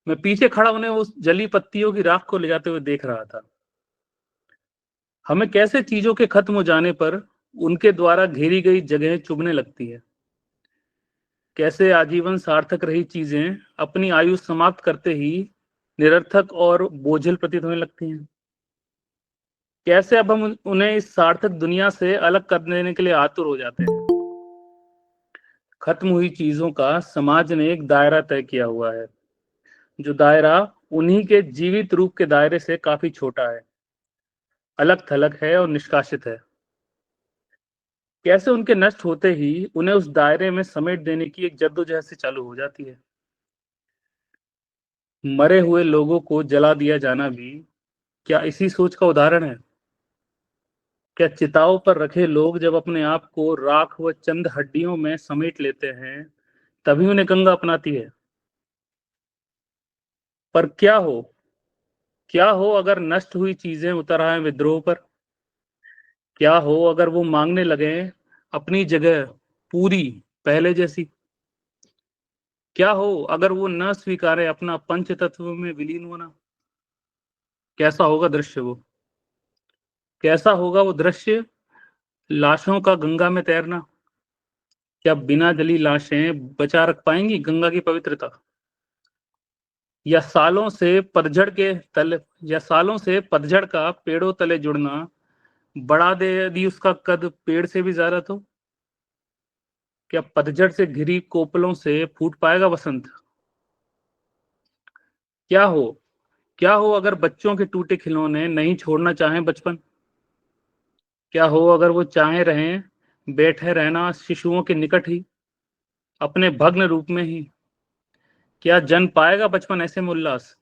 मैं पीछे खड़ा उन्हें उस जली पत्तियों की राख को ले जाते हुए देख रहा था। हमें कैसे चीजों के खत्म हो जाने पर उनके द्वारा घेरी गई जगह चुभने लगती है। कैसे आजीवन सार्थक रही चीजें अपनी आयु समाप्त करते ही निरर्थक और बोझिल प्रतीत होने लगती हैं। कैसे अब हम उन्हें इस सार्थक दुनिया से अलग कर देने के लिए आतुर हो जाते हैं। खत्म हुई चीजों का समाज ने एक दायरा तय किया हुआ है, जो दायरा उन्हीं के जीवित रूप के दायरे से काफी छोटा है, अलग थलग है और निष्कासित है। कैसे उनके नष्ट होते ही उन्हें उस दायरे में समेट देने की एक जद्दोजहद से चालू हो जाती है। मरे हुए लोगों को जला दिया जाना भी क्या इसी सोच का उदाहरण है? क्या चिताओं पर रखे लोग जब अपने आप को राख व चंद हड्डियों में समेट लेते हैं तभी उन्हें गंगा अपनाती है? पर क्या हो अगर नष्ट हुई चीजें उतर आए विद्रोह पर? क्या हो अगर वो मांगने लगे अपनी जगह पूरी पहले जैसी? क्या हो अगर वो न स्वीकारे अपना पंच तत्व में विलीन होना? कैसा होगा दृश्य वो? कैसा होगा वो दृश्य, लाशों का गंगा में तैरना? क्या बिना जली लाशें बचा रख पाएंगी गंगा की पवित्रता? या सालों से पतझड़ का पेड़ों तले जुड़ना बढ़ा दे यदि उसका कद पेड़ से भी ज्यादा तो? क्या पतझड़ से घिरी कोपलों से फूट पाएगा वसंत? क्या हो अगर बच्चों के टूटे खिलौने नहीं छोड़ना चाहें बचपन? क्या हो अगर वो चाहे रहें बैठे रहना शिशुओं के निकट ही, अपने भग्न रूप में ही? क्या जन पाएगा बचपन ऐसे में उल्लास?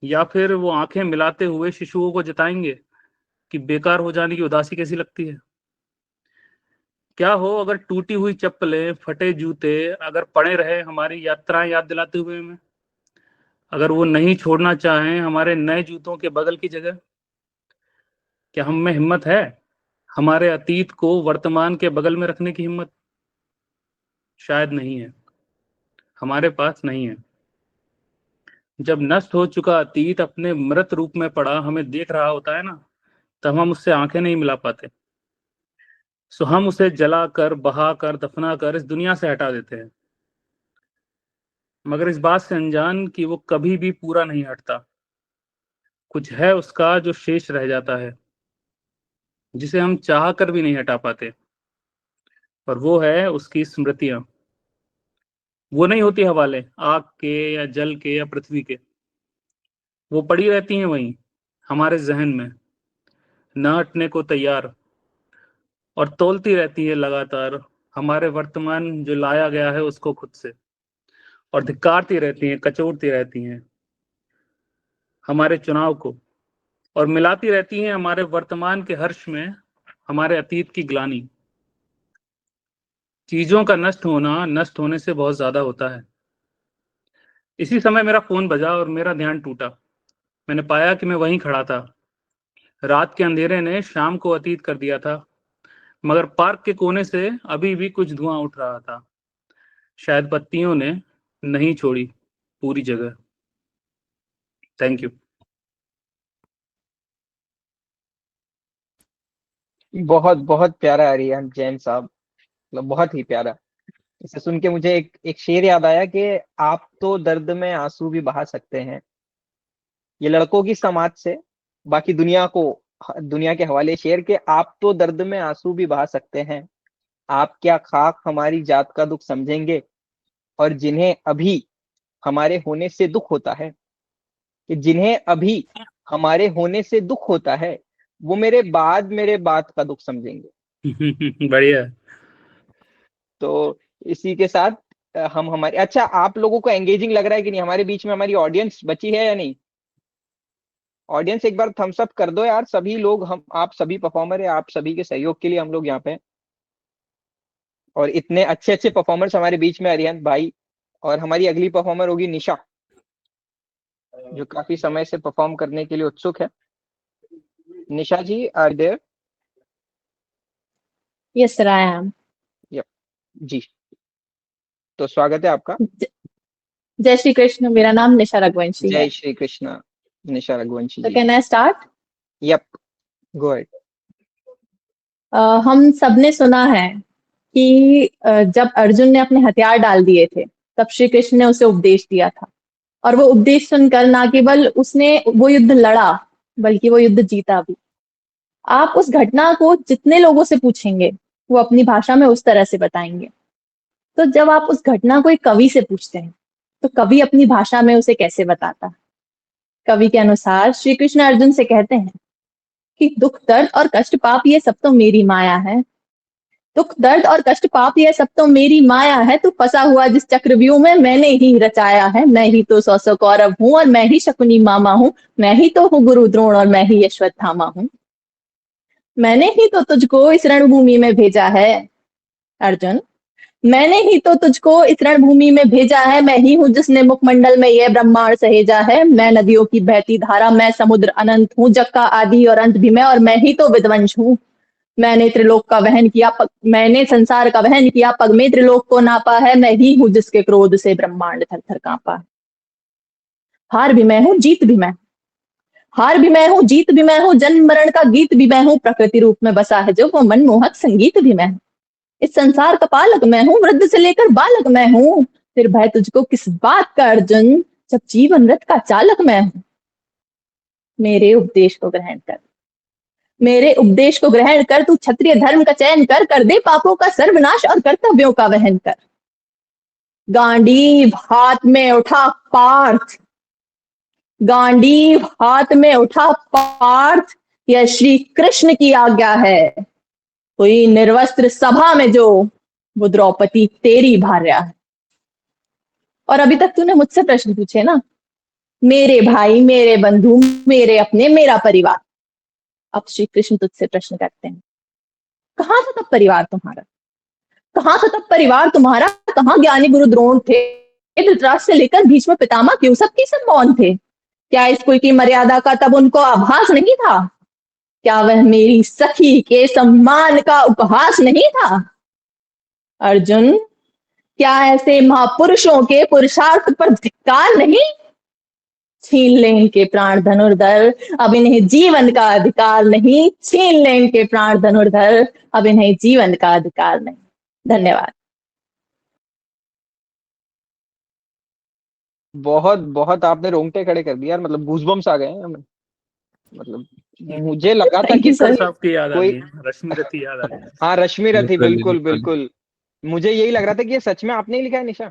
या फिर वो आंखें मिलाते हुए शिशुओं को जताएंगे कि बेकार हो जाने की उदासी कैसी लगती है? क्या हो अगर टूटी हुई चप्पलें, फटे जूते अगर पड़े रहे हमारी यात्राएं याद दिलाते हुए हमें, अगर वो नहीं छोड़ना चाहें हमारे नए जूतों के बगल की जगह? क्या हम में हिम्मत है हमारे अतीत को वर्तमान के बगल में रखने की हिम्मत? शायद नहीं है, हमारे पास नहीं है। जब नष्ट हो चुका अतीत अपने मृत रूप में पड़ा हमें देख रहा होता है ना, तब हम उससे आंखें नहीं मिला पाते। सो हम उसे जलाकर, बहाकर, दफनाकर इस दुनिया से हटा देते हैं, मगर इस बात से अनजान कि वो कभी भी पूरा नहीं हटता। कुछ है उसका जो शेष रह जाता है, जिसे हम चाह कर भी नहीं हटा पाते, और वो है उसकी स्मृतियां। वो नहीं होती हवाले आग के या जल के या पृथ्वी के, वो पड़ी रहती हैं वहीं हमारे जहन में, न हटने को तैयार, और तोलती रहती है लगातार हमारे वर्तमान जो लाया गया है उसको खुद से, और धिक्कारती रहती हैं, कचोटती रहती हैं हमारे चुनाव को, और मिलाती रहती हैं हमारे वर्तमान के हर्ष में हमारे अतीत की ग्लानि। चीजों का नष्ट होना नष्ट होने से बहुत ज्यादा होता है। इसी समय मेरा फोन बजा और मेरा ध्यान टूटा। मैंने पाया कि मैं वहीं खड़ा था। रात के अंधेरे ने शाम को अतीत कर दिया था, मगर पार्क के कोने से अभी भी कुछ धुआं उठ रहा था। शायद बत्तियों ने नहीं छोड़ी पूरी जगह। Thank you. बहुत बहुत प्यारा अरिहंत जैन साहब, मतलब बहुत ही प्यारा। इसे सुन के मुझे एक शेर याद आया कि आप तो दर्द में आंसू भी बहा सकते हैं। ये लड़कों की समाज से बाकी दुनिया के हवाले शेर के, आप तो दर्द में आंसू भी बहा सकते हैं, आप क्या खाक हमारी जात का दुख समझेंगे। और जिन्हें अभी हमारे होने से दुख होता है, कि जिन्हें अभी हमारे होने से दुख होता है, वो मेरे बाद का दुख समझेंगे। बढ़िया। तो इसी के साथ हम हमारे, अच्छा आप लोगों को एंगेजिंग लग रहा है कि नहीं? हमारे बीच में हमारी ऑडियंस बची है या नहीं? ऑडियंस एक बार थम्स अप कर दो यार, सभी लोग, हम आप सभी परफॉर्मर है, आप सभी के सहयोग के लिए हम लोग यहाँ पे हैं। और इतने अच्छे अच्छे परफॉर्मर्स हमारे बीच में, अरिहंत भाई। और हमारी अगली परफॉर्मर होगी निशा, जो काफी समय से परफॉर्म करने के लिए उत्सुक है। Nisha ji, are there? Yes, sir, I am. जी, तो स्वागत है आपका। जय श्री कृष्ण, मेरा नाम निशा रघुवंशी है। जय श्री कृष्ण, निशा रघुवंशी तो जी। Can I start? Yup, go ahead. हम सबने सुना है कि जब अर्जुन ने अपने हथियार डाल दिए थे, तब श्री कृष्ण ने उसे उपदेश दिया था। और वो उपदेश सुनकर ना केवल उसने वो युद्ध लड़ा, बल्कि वो युद्ध जीता भी। आप उस घटना को जितने लोगों से पूछेंगे, वो अपनी भाषा में उस तरह से बताएंगे। तो जब आप उस घटना को एक कवि से पूछते हैं, तो कवि अपनी भाषा में उसे कैसे बताता है? कवि के अनुसार श्री कृष्ण अर्जुन से कहते हैं कि दुख दर्द और कष्ट पाप ये सब तो मेरी माया है। दुख दर्द और कष्ट पाप ये सब तो मेरी माया है। तू फंसा हुआ जिस चक्रव्यूह में मैंने ही रचाया है। मैं ही तो 100 कौरव हूँ और मैं ही शकुनी मामा हूँ। मैं ही तो हूँ गुरु द्रोण और मैं ही अश्वत्थामा हूँ। मैंने ही तो तुझको इस रणभूमि में भेजा है अर्जुन। मैंने ही तो तुझको इस रणभूमि में भेजा है। मैं ही हूँ जिसने मुखमंडल में यह ब्रह्मांड सहेजा है। मैं नदियों की बहती धारा, मैं समुद्र अनंत हूँ। जग का आदि और अंत भी मैं, और मैं ही तो विध्वंस हूँ। मैंने त्रिलोक का वहन किया, मैंने संसार का वहन किया, पग में त्रिलोक को नापा है। मैं ही हूँ जिसके क्रोध से ब्रह्मांड थर थर कांपा है। हार भी मैं हूँ, जीत भी मैं, हार भी मैं हूँ, जीत भी मैं हूँ। जन्म मरण का गीत भी मैं हूँ। प्रकृति रूप में बसा है जो वो मनमोहक संगीत भी मैं हूँ। इस संसार का पालक मैं हूँ, वृद्ध से लेकर बालक मैं हूँ। फिर भय तुझको किस बात का अर्जुन, जब जीवन रथ का चालक मैं हूँ। मेरे उपदेश को ग्रहण कर, मेरे उपदेश को ग्रहण कर। तू क्षत्रिय धर्म का चयन कर दे पापों का सर्वनाश और कर्तव्यों का वहन कर। गांडीव हाथ में उठा पार्थ, गांडीव हाथ में उठा पार्थ, यह श्री कृष्ण की आज्ञा है। कोई निर्वस्त्र सभा में जो, वो द्रौपदी तेरी भार्या है। और अभी तक तूने मुझसे प्रश्न पूछे ना, मेरे भाई, मेरे बंधु, मेरे अपने, मेरा परिवार। अब श्री कृष्ण तुझसे प्रश्न करते हैं, कहां था तब परिवार तुम्हारा? कहां था तब परिवार तुम्हारा? कहां ज्ञानी गुरु द्रोण थे? धृतराष्ट्र से लेकर भीष्म पितामह क्यों सबकी सब मौन थे? क्या इस कुल की मर्यादा का तब उनको आभास नहीं था? क्या वह मेरी सखी के सम्मान का उपहास नहीं था? अर्जुन, क्या ऐसे महापुरुषों के पुरुषार्थ पर धिक्कार नहीं? छीन ले इनके प्राण धनुर्धर, अब इन्हें जीवन का अधिकार नहीं। छीन ले इनके प्राण धनुर्धर, अब इन्हें जीवन का अधिकार नहीं। धन्यवाद। बहुत बहुत आपने रोंगटे खड़े कर दिया यार, मतलब गूजबम्स आ गए हैं हमें। मतलब मुझे लगा था कि सर साहब की याद आ कोई गई, रश्मि रथी याद आ गई। हाँ, रश्मि रथी, बिल्कुल बिल्कुल। बिल्कुल। मुझे यही लग रहा था कि ये सच में आपने ही लिखा है निशा?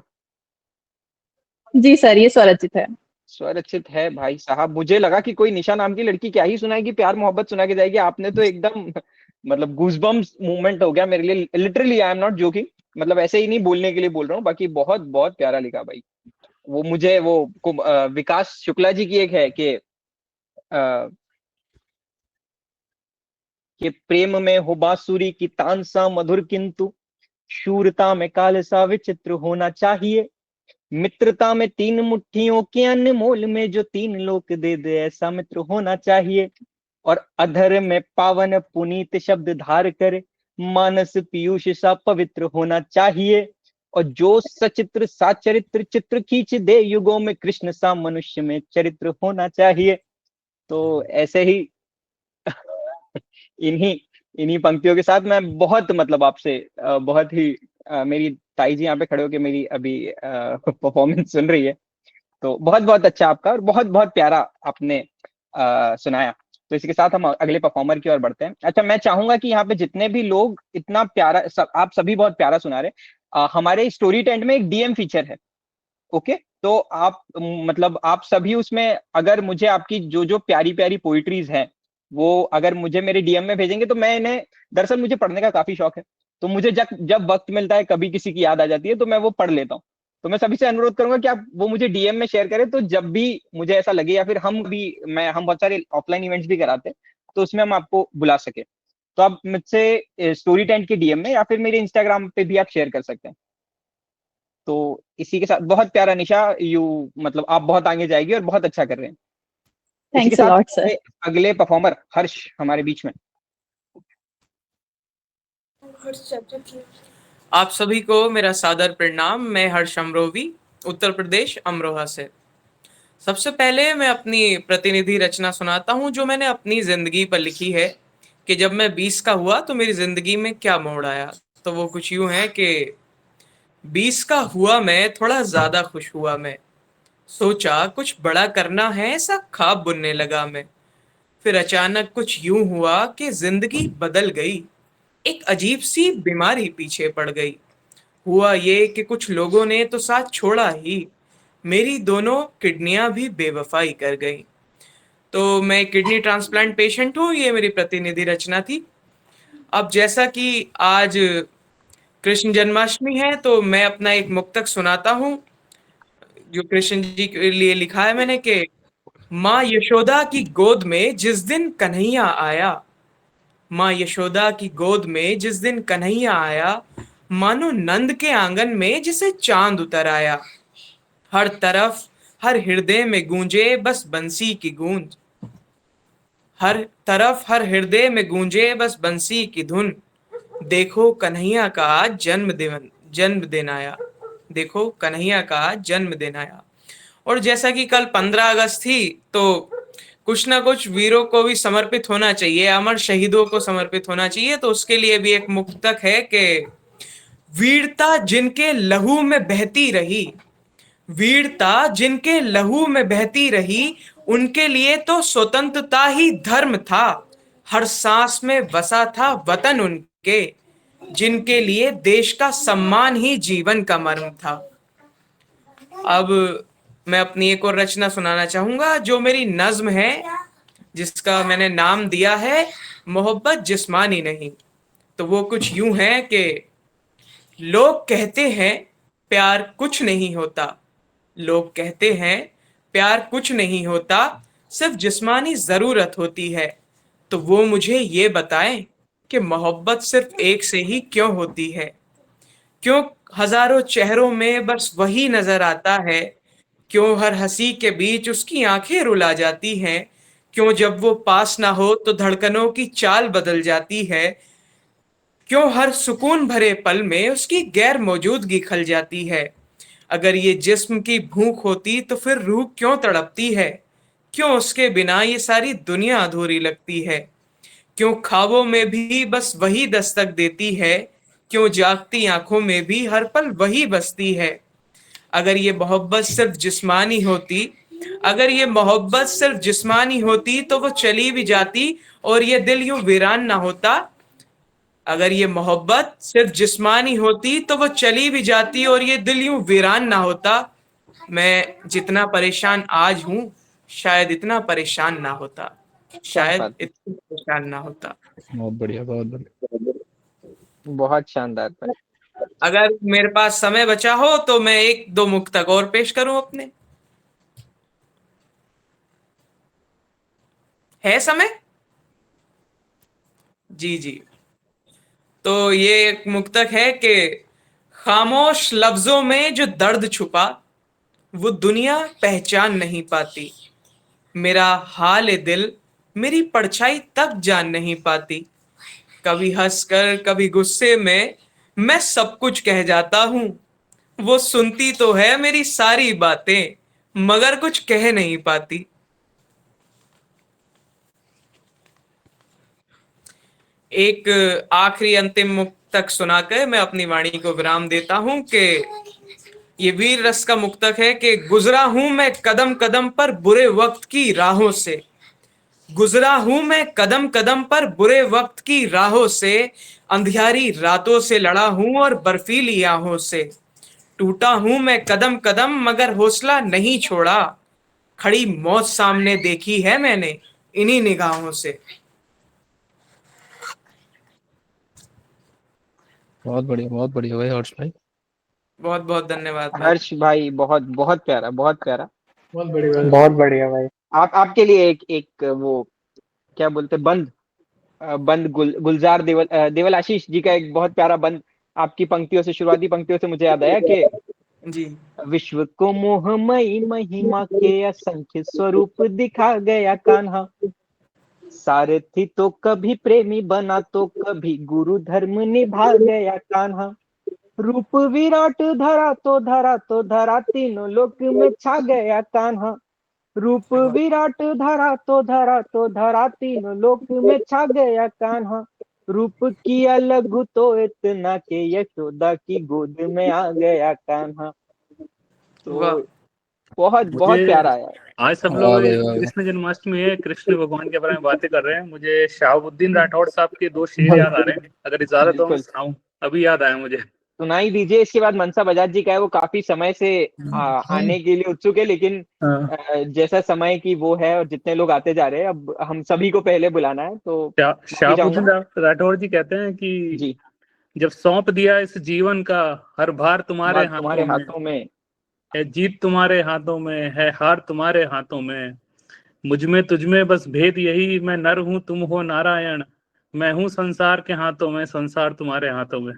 जी सर, ये स्वरचित है। स्वरचित है भाई साहब। मुझे लगा कि कोई निशा नाम की लड़की क्या ही सुनाएगी, प्यार मोहब्बत सुना के जाएगी। आपने तो एकदम मतलब गूजबम्स मूवमेंट हो गया मेरे लिए, literally. I am not joking, मतलब ऐसे ही नहीं बोलने के लिए बोल रहा हूँ। बाकी बहुत बहुत प्यारा लिखा भाई। वो मुझे विकास शुक्ला जी की एक है कि प्रेम में हो बांसुरी की तान सा मधुर, किंतु शूरता में काल सा विचित्र होना चाहिए, मित्रता में 3 मुट्ठियों के अनमोल में जो 3 लोक दे दे ऐसा मित्र होना चाहिए। और अधर में पावन पुनीत शब्द धार करे, मानस पीयूष सा पवित्र होना चाहिए। और जो सचित्र सा चरित्र चित्र खींच दे युगों में, कृष्ण सा मनुष्य में चरित्र होना चाहिए। तो ऐसे ही इन्हीं इन्हीं पंक्तियों के साथ मैं बहुत मतलब आपसे बहुत ही मेरी ताई जी यहाँ पे खड़े होकर मेरी अभी परफॉर्मेंस सुन रही है। तो बहुत बहुत अच्छा आपका, और बहुत बहुत प्यारा आपने सुनाया। तो इसके साथ हम अगले परफॉर्मर की ओर बढ़ते हैं। अच्छा, मैं चाहूंगा कि यहाँ पे जितने भी लोग इतना प्यारा आप सभी बहुत प्यारा सुना रहे, हमारे स्टोरी टेंट में एक डीएम फीचर है। ओके, तो आप मतलब आप सभी उसमें अगर मुझे आपकी जो जो प्यारी प्यारी पोइट्रीज हैं वो अगर मुझे मेरे डीएम में भेजेंगे तो मैं इन्हें, दरअसल मुझे पढ़ने का काफी शौक है, तो मुझे जब जब वक्त मिलता है, कभी किसी की याद आ जाती है तो मैं वो पढ़ लेता हूँ। तो मैं सभी से अनुरोध करूंगा कि आप वो मुझे डीएम में शेयर करें, तो जब भी मुझे ऐसा लगे, या फिर हम बहुत सारे ऑफलाइन इवेंट्स भी कराते हैं, तो उसमें हम आपको बुला सके, तो आप मुझसे स्टोरी टेंट के डीएम में या फिर मेरे इंस्टाग्राम पे भी आप शेयर कर सकते हैं। तो इसी के साथ बहुत प्यारा निशा, मतलब आप बहुत आगे जाएगी और बहुत अच्छा कर रहे हैं। इसी के थैंक्स अ साथ लॉट सर। अगले परफॉर्मर हर्ष हमारे बीच में। आप सभी को मेरा सादर प्रणाम। मैं हर्ष अमरोवी, उत्तर प्रदेश अमरोहा से। सबसे पहले मैं अपनी प्रतिनिधि रचना सुनाता हूँ जो मैंने अपनी जिंदगी पर लिखी है कि जब मैं 20 का हुआ तो मेरी जिंदगी में क्या मोड़ आया। तो वो कुछ यूं है कि 20 का हुआ मैं, थोड़ा ज्यादा खुश हुआ मैं, सोचा कुछ बड़ा करना है, ऐसा ख्वाब बुनने लगा मैं। फिर अचानक कुछ यूं हुआ कि जिंदगी बदल गई, एक अजीब सी बीमारी पीछे पड़ गई। हुआ ये कि कुछ लोगों ने तो साथ छोड़ा ही, मेरी दोनों किडनियां भी बेवफाई कर गई। तो मैं किडनी ट्रांसप्लांट पेशेंट हूँ, ये मेरी प्रतिनिधि रचना थी। अब जैसा कि आज कृष्ण जन्माष्टमी है तो मैं अपना एक मुक्तक सुनाता हूँ जो कृष्ण जी के लिए लिखा है मैंने कि माँ यशोदा की गोद में जिस दिन कन्हैया आया, माँ यशोदा की गोद में जिस दिन कन्हैया आया, मानो नंद के आंगन में जिसे चांद उतर आया। हर तरफ हर हृदय में गूंजे बस बंसी की गूंज, हर तरफ हर हृदय में गूंजे बस बंसी की धुन। देखो कन्हैया का आज जन्मदिन आया, देखो कन्हैया का आज जन्मदिन आया। और जैसा कि कल 15 अगस्त थी तो कुछ ना कुछ वीरों को भी समर्पित होना चाहिए, अमर शहीदों को समर्पित होना चाहिए। तो उसके लिए भी एक मुक्तक है कि वीरता जिनके लहू में बहती रही, वीरता जिनके लहू में बहती रही, उनके लिए तो स्वतंत्रता ही धर्म था। हर सांस में बसा था वतन उनके, जिनके लिए देश का सम्मान ही जीवन का मर्म था। अब मैं अपनी एक और रचना सुनाना चाहूंगा जो मेरी नज्म है, जिसका मैंने नाम दिया है मोहब्बत जिस्मानी नहीं। तो वो कुछ यूं है कि लोग कहते हैं प्यार कुछ नहीं होता, लोग कहते हैं प्यार कुछ नहीं होता, सिर्फ जिस्मानी जरूरत होती है। तो वो मुझे ये बताएं कि मोहब्बत सिर्फ एक से ही क्यों होती है, क्यों हजारों चेहरों में बस वही नजर आता है, क्यों हर हंसी के बीच उसकी आंखें रुला जाती हैं, क्यों जब वो पास ना हो तो धड़कनों की चाल बदल जाती है, क्यों हर सुकून भरे पल में उसकी गैर मौजूदगी खल जाती है। अगर ये जिस्म की भूख होती तो फिर रूह क्यों तड़पती है, क्यों उसके बिना ये सारी दुनिया अधूरी लगती है, क्यों ख्वाबों में भी बस वही दस्तक देती है, क्यों जागती आंखों में भी हर पल वही बसती है। अगर ये मोहब्बत सिर्फ जिस्मानी होती, अगर ये मोहब्बत सिर्फ जिस्मानी होती तो वो चली भी जाती और ये दिल यूं वीरान ना होता। अगर ये मोहब्बत सिर्फ जिस्मानी होती तो वो चली भी जाती और ये दिल यूं वीरान ना होता। मैं जितना परेशान आज हूं शायद इतना परेशान ना होता, क्या शायद बात है, इतना परेशान ना होता। बहुत बढ़िया, बहुत बढ़िया। बहुत शानदार था। अगर मेरे पास समय बचा हो तो मैं एक दो मुक्तक और पेश करूं अपने, है समय? जी जी। तो ये एक मुक्तक है कि खामोश लफ्जों में जो दर्द छुपा वो दुनिया पहचान नहीं पाती, मेरा हाल दिल मेरी परछाई तक जान नहीं पाती, कभी हंसकर कभी गुस्से में मैं सब कुछ कह जाता हूँ, वो सुनती तो है मेरी सारी बातें मगर कुछ कह नहीं पाती। एक आखिरी अंतिम मुक्तक सुनाकर मैं अपनी वाणी को विराम देता हूं कि ये वीर रस का मुक्तक है कि गुजरा हूं मैं कदम कदम पर बुरे वक्त की राहों से, गुजरा हूं मैं कदम कदम पर बुरे वक्त की राहों से, अंधियारी रातों से लड़ा हूं और बर्फीली आहों से, टूटा हूं मैं कदम कदम मगर हौसला नहीं छोड़ा, खड़ी मौत सामने देखी है मैंने इन्हीं निगाहों से। बहुत बढ़िया भाई हर्ष भाई। बहुत बहुत धन्यवाद भाई। हर्ष भाई बहुत बहुत प्यारा, बहुत प्यारा। बहुत बढ़िया भाई। आपके लिए एक वो क्या बोलते बंद बंद गुलजार देवल आशीष जी का एक बहुत प्यारा बंद आपकी पंक्तियों से, शुरुआती पंक्तियों से मुझे याद आया कि जी। विश्व को मोहमयी महिमा के असंख्य स्वरूप दिखा गया कान्हा, सारथी तो कभी प्रेमी बना तो कभी गुरु धर्म निभा गया कान्हा, रूप विराट धरा तो धरा तीनों लोक में छा गया कान्हा, रूप विराट धरा तो धरा तीनों लोक में छा गया कान्हा, रूप किया लघु तो इतना के यशोदा की गोद में आ गया कान्हा। तो बहुत बहुत प्यारा है। आज सब वाह लोग भाई वाह। कृष्ण जन्माष्टमी है, कृष्ण भगवान के बारे में बातें कर रहे हैं। मुझे शहाबुद्दीन राठौड़ साहब के 2 शेर याद आ रहे हैं, अगर इजाजत हो मैं सुनाऊं? अभी याद आया मुझे। सुनाई दीजिए। इसके बाद मनसा बजाज जी का है, वो काफी समय से आने के लिए उत्सुक है, लेकिन जैसा समय की वो है और जितने लोग आते जा रहे हैं, अब हम सभी को पहले बुलाना है, तो माफी शहाबुद्दीन चाहूंगा। राठौड़ जी कहते हैं कि जी, जब सौंप दिया इस जीवन का हर भार तुम्हारे बात तुम्हारे हाथों में, हाथों में, है जीत तुम्हारे हाथों में, है हार तुम्हारे हाथों में, मुझ में तुझ में बस भेद यही, मैं नर हूं तुम हो नारायण, मैं हूं संसार के हाथों में, संसार तुम्हारे हाथों में।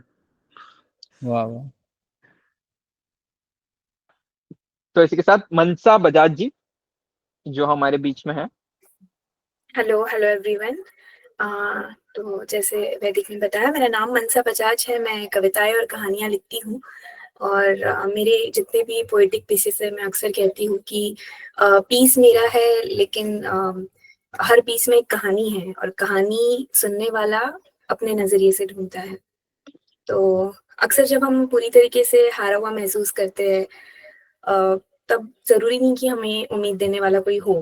वाह वाह। तो इसी के साथ मनसा बजाज जी जो हमारे बीच में है। Hello hello everyone. तो जैसे वैदिक ने बताया, मेरा नाम मनसा बजाज है। मैं कविताएं और कहानियां लिखती हूँ और मेरे जितने भी पोएटिक पीसेस है, मैं अक्सर कहती हूँ कि पीस मेरा है, लेकिन हर पीस में एक कहानी है और कहानी सुनने वाला अपने नजरिए से ढूंढता है। तो अक्सर जब हम पूरी तरीके से हारा हुआ महसूस करते हैं, तब जरूरी नहीं कि हमें उम्मीद देने वाला कोई हो,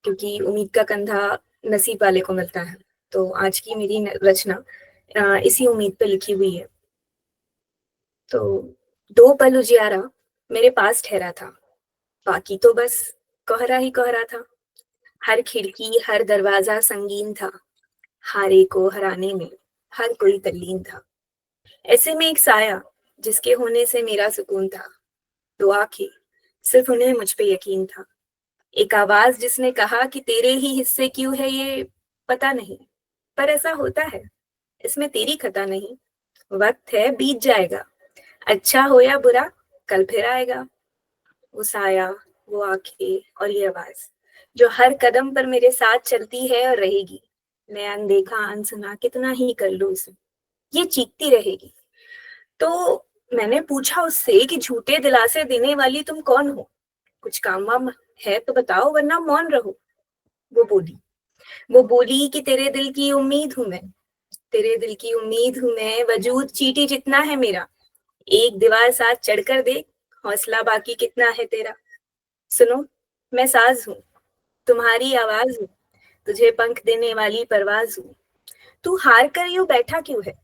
क्योंकि उम्मीद का कंधा नसीब वाले को मिलता है। तो आज की मेरी रचना इसी उम्मीद पे लिखी हुई है। तो 2 पल उजियारा मेरे पास ठहरा था, बाकी तो बस कोहरा ही कोहरा था। हर खिड़की हर दरवाजा संगीन था, हारे को हराने में हर कोई तल्लीन था। ऐसे में एक साया जिसके होने से मेरा सुकून था, 2 आंखें सिर्फ उन्हें मुझ पे यकीन था। एक आवाज जिसने कहा कि तेरे ही हिस्से क्यों है ये पता नहीं, पर ऐसा होता है, इसमें तेरी खता नहीं। वक्त है बीत जाएगा, अच्छा हो या बुरा कल फिर आएगा। वो साया, वो आंखें और ये आवाज जो हर कदम पर मेरे साथ चलती है और रहेगी। मैं अनदेखा अनसुना कितना ही कर लूं उसे, ये चीखती रहेगी। तो मैंने पूछा उससे कि झूठे दिलासे देने वाली तुम कौन हो, कुछ काम वाम है तो बताओ वरना मौन रहो। वो बोली कि तेरे दिल की उम्मीद हूं मैं, तेरे दिल की उम्मीद हूं मैं, वजूद चींटी जितना है मेरा, एक दीवार साथ चढ़कर देख हौसला बाकी कितना है तेरा। सुनो मैं साज हूँ, तुम्हारी आवाज हूँ, तुझे पंख देने वाली परवाज हूँ। तू हार कर यूं बैठा क्यों है,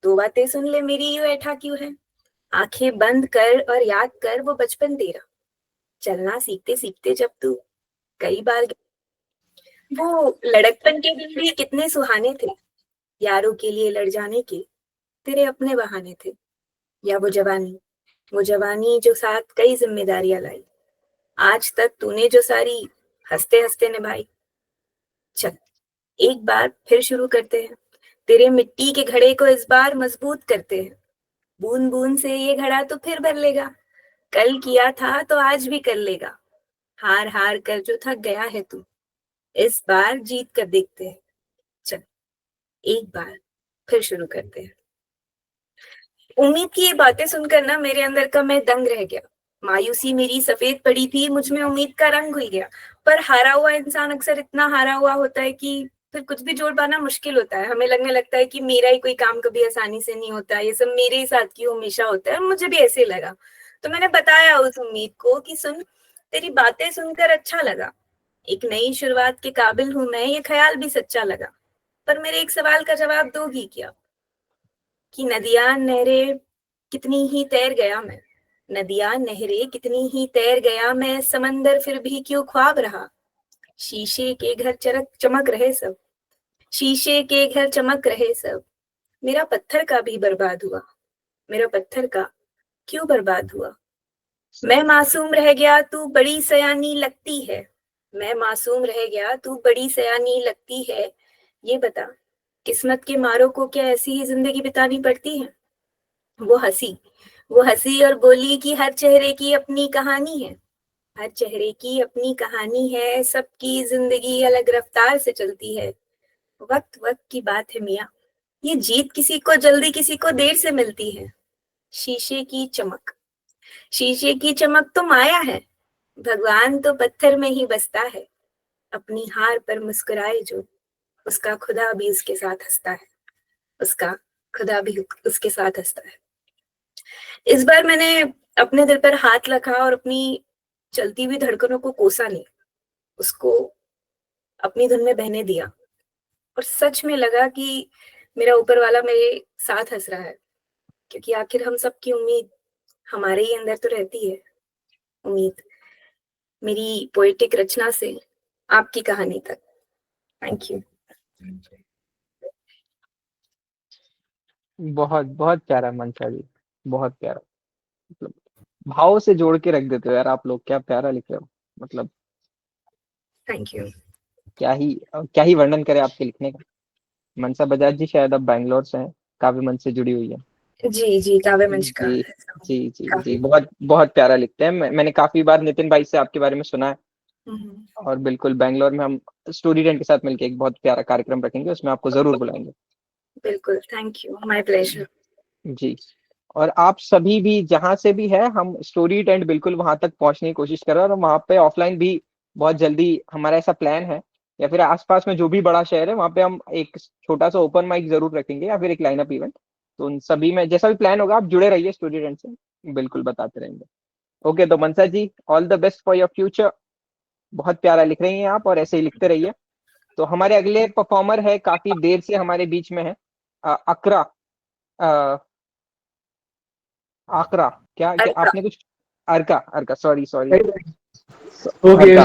2 बातें सुन ले मेरी यूं ऐठा क्यों है। आंखें बंद कर और याद कर वो बचपन तेरा, चलना सीखते सीखते जब तू कई बार। वो लड़कपन के दिन भी कितने सुहाने थे, यारों के लिए लड़ जाने के तेरे अपने बहाने थे। या वो जवानी जो साथ कई जिम्मेदारियां लाई, आज तक तूने जो सारी हंसते हंसते निभाई। चल एक बार फिर शुरू करते हैं, तेरे मिट्टी के घड़े को इस बार मजबूत करते हैं, बूंद बूंद से ये घड़ा तो फिर भर लेगा, कल किया था तो आज भी कर लेगा, हार हार कर जो थक गया है तू, इस बार जीत कर देखते हैं, चल एक बार फिर शुरू करते हैं। उम्मीद की ये बातें सुनकर ना मेरे अंदर का मैं दंग रह गया। मायूसी मेरी सफेद पड़ी थी, मुझ में उम्मीद का रंग हुई गया। पर हारा हुआ इंसान अक्सर इतना हारा हुआ होता है कि फिर कुछ भी जोड़ पाना मुश्किल होता है। हमें लगने लगता है कि मेरा ही कोई काम कभी आसानी से नहीं होता, ये सब मेरे ही साथ क्यों हमेशा होता है। मुझे भी ऐसे लगा, तो मैंने बताया उस उम्मीद को कि सुन, तेरी बातें सुनकर अच्छा लगा, एक नई शुरुआत के काबिल हूं मैं, ये ख्याल भी सच्चा लगा, पर मेरे एक सवाल का जवाब दोगी क्या? कि नदियां नहरें कितनी ही तैर गया मैं, नदियां नहरें कितनी ही तैर गया मैं, समंदर फिर भी क्यों ख्वाब रहा। शीशे के घर चमक रहे सब, शीशे के घर चमक रहे सब, मेरा पत्थर का भी बर्बाद हुआ, मेरा पत्थर का क्यों बर्बाद हुआ। मैं मासूम रह गया तू बड़ी सयानी लगती है, मैं मासूम रह गया तू बड़ी सयानी लगती है, ये बता किस्मत के मारों को क्या ऐसी ही जिंदगी बितानी पड़ती है। वो हंसी और बोली कि हर चेहरे की अपनी कहानी है, हर चेहरे की अपनी कहानी है, सबकी जिंदगी अलग रफ्तार से चलती है, वक्त वक्त की बात है मियाँ, ये जीत किसी को जल्दी किसी को देर से मिलती है। शीशे की चमक, शीशे की चमक तो माया है, भगवान तो पत्थर में ही बसता है, अपनी हार पर मुस्कुराए जो, उसका खुदा भी उसके साथ हंसता है, उसका खुदा भी उसके साथ हंसता है। इस बार मैंने अपने दिल पर हाथ रखा और अपनी चलती हुई धड़कनों को कोसा नहीं, उसको अपनी धुन में बहने दिया, और सच में लगा कि मेरा ऊपर वाला मेरे साथ हंस रहा है, क्योंकि आखिर हम सबकी उम्मीद हमारे ही अंदर तो रहती है। उम्मीद मेरी पोएटिक रचना से आपकी कहानी तक। Thank you. बहुत बहुत प्यारा मंशा जी, बहुत प्यारा। मतलब भाव से जोड़ के रख देते हो यार आप लोग, क्या प्यारा लिख रहे हो। मतलब थैंक यू। क्या ही वर्णन करें आपके लिखने का। मनसा बजाज जी शायद अब बैंगलोर से हैं, काव्य मंच से जुड़ी हुई है। जी काव्य मंच का। जी जी जी जी, बहुत बहुत प्यारा लिखते हैं। मैंने काफी बार नितिन भाई से आपके बारे में सुना है, और बिल्कुल बैंगलोर में हम स्टोरी टेंट के साथ मिलकर एक बहुत प्यारा कार्यक्रम रखेंगे, उसमें आपको जरूर बुलाएंगे। बिल्कुल, थैंक यू, माय प्लेजर। जी, और आप सभी भी जहां से भी है, हम स्टोरी टेंट बिल्कुल वहां तक पहुंचने की कोशिश कर रहे हैं, और वहां पे ऑफलाइन भी बहुत जल्दी हमारा ऐसा प्लान है, या फिर आसपास में जो भी बड़ा शहर है वहां पे हम एक छोटा सा ओपन माइक जरूर रखेंगे, या फिर एक लाइनअप इवेंट। तो उन सभी में जैसा भी प्लान होगा आप जुड़े रहिए स्टोरी टेंट से, बिल्कुल बताते रहेंगे। ओके, तो Mansa ji all the best for your future. बहुत प्यारा लिख रही हैं आप, और ऐसे ही लिखते रहिए। तो हमारे अगले परफॉर्मर है, काफी देर से हमारे बीच में है, अकरा। आकरा, क्या आपने कुछ, अर्का, सॉरी ओके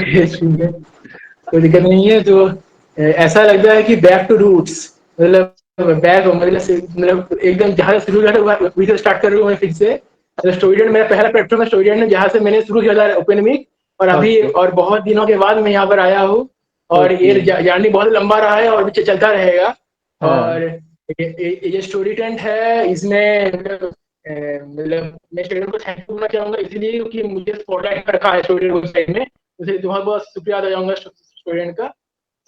कोई दिक्कत नहीं है। तो ऐसा लगता है कि बैक टू रूट्स, मतलब बैक मतलब एकदम जहाँ से शुरू किया था वहीं से स्टार्ट कर रहा हूँ मैं फिर से। स्टूडेंट मेरा पहला प्लेटफॉर्म है स्टूडेंट है, जहाँ से मैंने शुरू किया था ओपन मिक, और अभी और बहुत दिनों के बाद मैं यहाँ पर आया हूँ, और ये जर्नी बहुत लंबा रहा है और पीछे चलता रहेगा। और ये स्टोरी टेंट है, इसमें मतलब मैं स्टूडेंट को थैंक यू करना चाहूंगा इसलिए क्योंकि मुझे स्पॉटलाइट रखा है स्टूडेंट वेबसाइट में, उसे बहुत बहुत शुक्रिया अदा करूंगा स्टूडेंट का।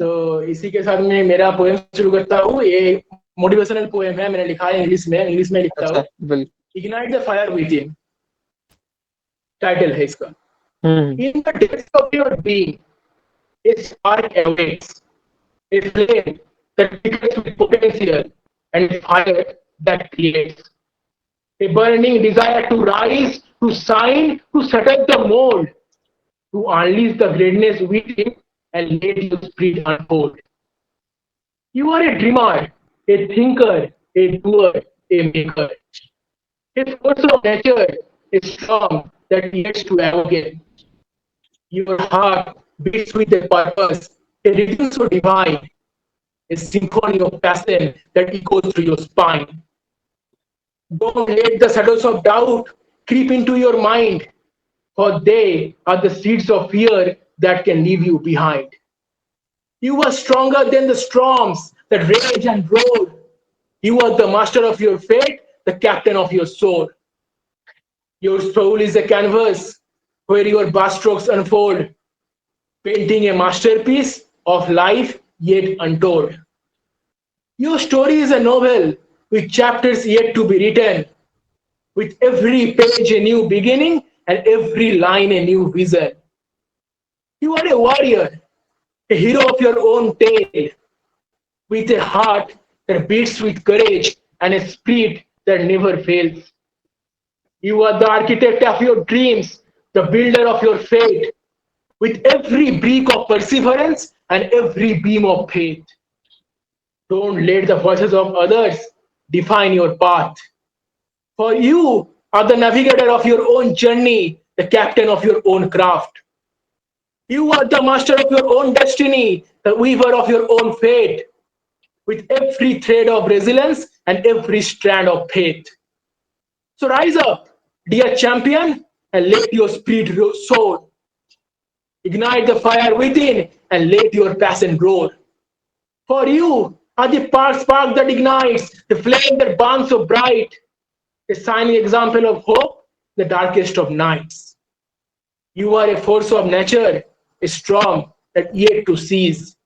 तो इसी के साथ मैं मेरा पोएम शुरू करता हूँ। ये मोटिवेशनल पोएम है, मैंने लिखा है इंग्लिश में लिखता हूँ। Ignite the fire within, title है इसका। In the depths of your being a spark awaits, a flame that becomes with potential, and a fire that creates. A burning desire to rise, to shine, to set up the mold, to unleash the greatness within and let your spirit unfold. You are a dreamer, a thinker, a doer, a maker. A force of nature, a storm that yet to awaken. Your heart beats with a purpose, a rhythm so divine, a symphony of passion that echoes through your spine. Don't let the shadows of doubt creep into your mind, for they are the seeds of fear that can leave you behind. You are stronger than the storms that rage and roar. You are the master of your fate, the captain of your soul. Your soul is a canvas where your brushstrokes unfold, painting a masterpiece of life yet untold. Your story is a novel with chapters yet to be written, with every page a new beginning and every line a new vision. You are a warrior, a hero of your own tale, with a heart that beats with courage and a spirit that never fails. You are the architect of your dreams, the builder of your fate, with every brick of perseverance and every beam of faith. Don't let the voices of others define your path. For you are the navigator of your own journey, the captain of your own craft. You are the master of your own destiny, the weaver of your own fate, with every thread of resilience and every strand of faith. So rise up, dear champion, and let your spirit soar. Ignite the fire within and let your passion roar. For you are the spark that ignites, the flame that burns so bright, a shining example of hope, the darkest of nights. You are a force of nature, a storm that yet to cease,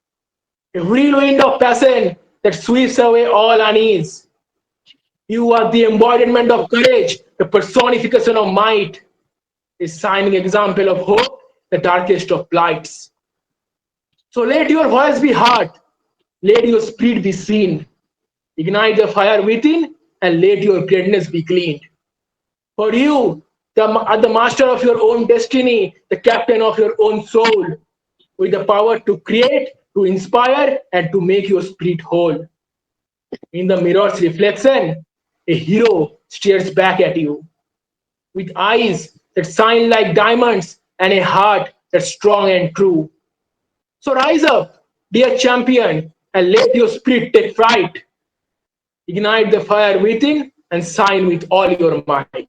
a whirlwind of passion that sweeps away all unease. You are the embodiment of courage, the personification of might, a shining example of hope, the darkest of lights. So let your voice be heard, let your spirit be seen. Ignite the fire within and let your greatness be cleaned. For you are the master of your own destiny, the captain of your own soul, with the power to create, to inspire, and to make your spirit whole. In the mirror's reflection, a hero stares back at you, with eyes that shine like diamonds and a heart that's strong and true. So rise up, dear champion, and let your spirit take fright. Ignite the fire within and shine with all your might.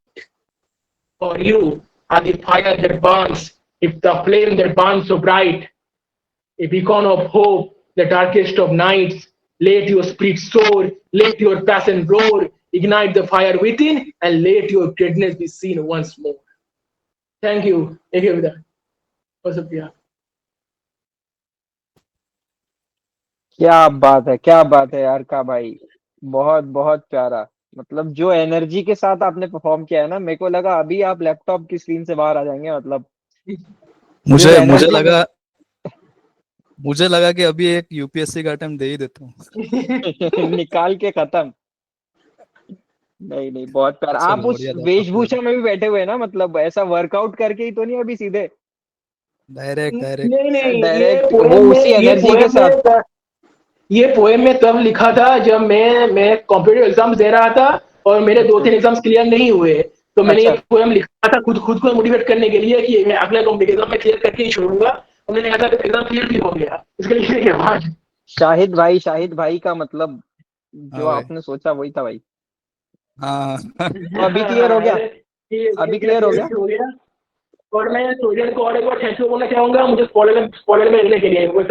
For you are the fire that burns, if the flame that burns so bright, a beacon of hope, the darkest of nights. Let your spirit soar, let your passion roar, ignite the fire within, and let your greatness be seen once more. Thank you. Thank you, Vida. What's up, yeah? क्या बात है यार का भाई। बहुत बहुत प्यारा। मतलब जो एनर्जी के साथ आपने परफॉर्म किया है ना, मेरे को लगा अभी आप लैपटॉप की स्क्रीन से बाहर आ जाएंगे। मतलब मुझे लगा कि अभी एक यूपीएससी का अटेम्प्ट दे ही देता हूँ। निकाल के खत्म। नहीं बहुत प्यारा। आप उस बढ़िया था, वेशभूषा में भी बैठे हुए ना, मतलब ऐसा वर्कआउट करके ही तो नहीं अभी सीधे डायरेक्ट डायरेक्ट वो उसी एनर्जी के साथ। ये पोएम में तब लिखा था जब मैं कॉम्पिटिटिव एग्जाम्स दे रहा था और मेरे 2-3 एग्जाम्स क्लियर नहीं हुए, तो मैंने ये पोएम लिखा था खुद को मोटिवेट करने के लिए कि मैं अगला कॉम्पिटिटिव एग्जाम में क्लियर करके ही छोड़ूंगा। और मैंने कहा था एग्जाम क्लियर भी हो गया, इसके लिए के बाद शाहिद भाई का मतलब जो आपने सोचा वही था भाई। तो अभी क्लियर हो गया, अभी क्लियर हो गया। और मैं स्टूडेंट को और एक बार थैंक यू बोलना चाहूंगा मुझे स्पॉइलर में मिलने के लिए। बहुत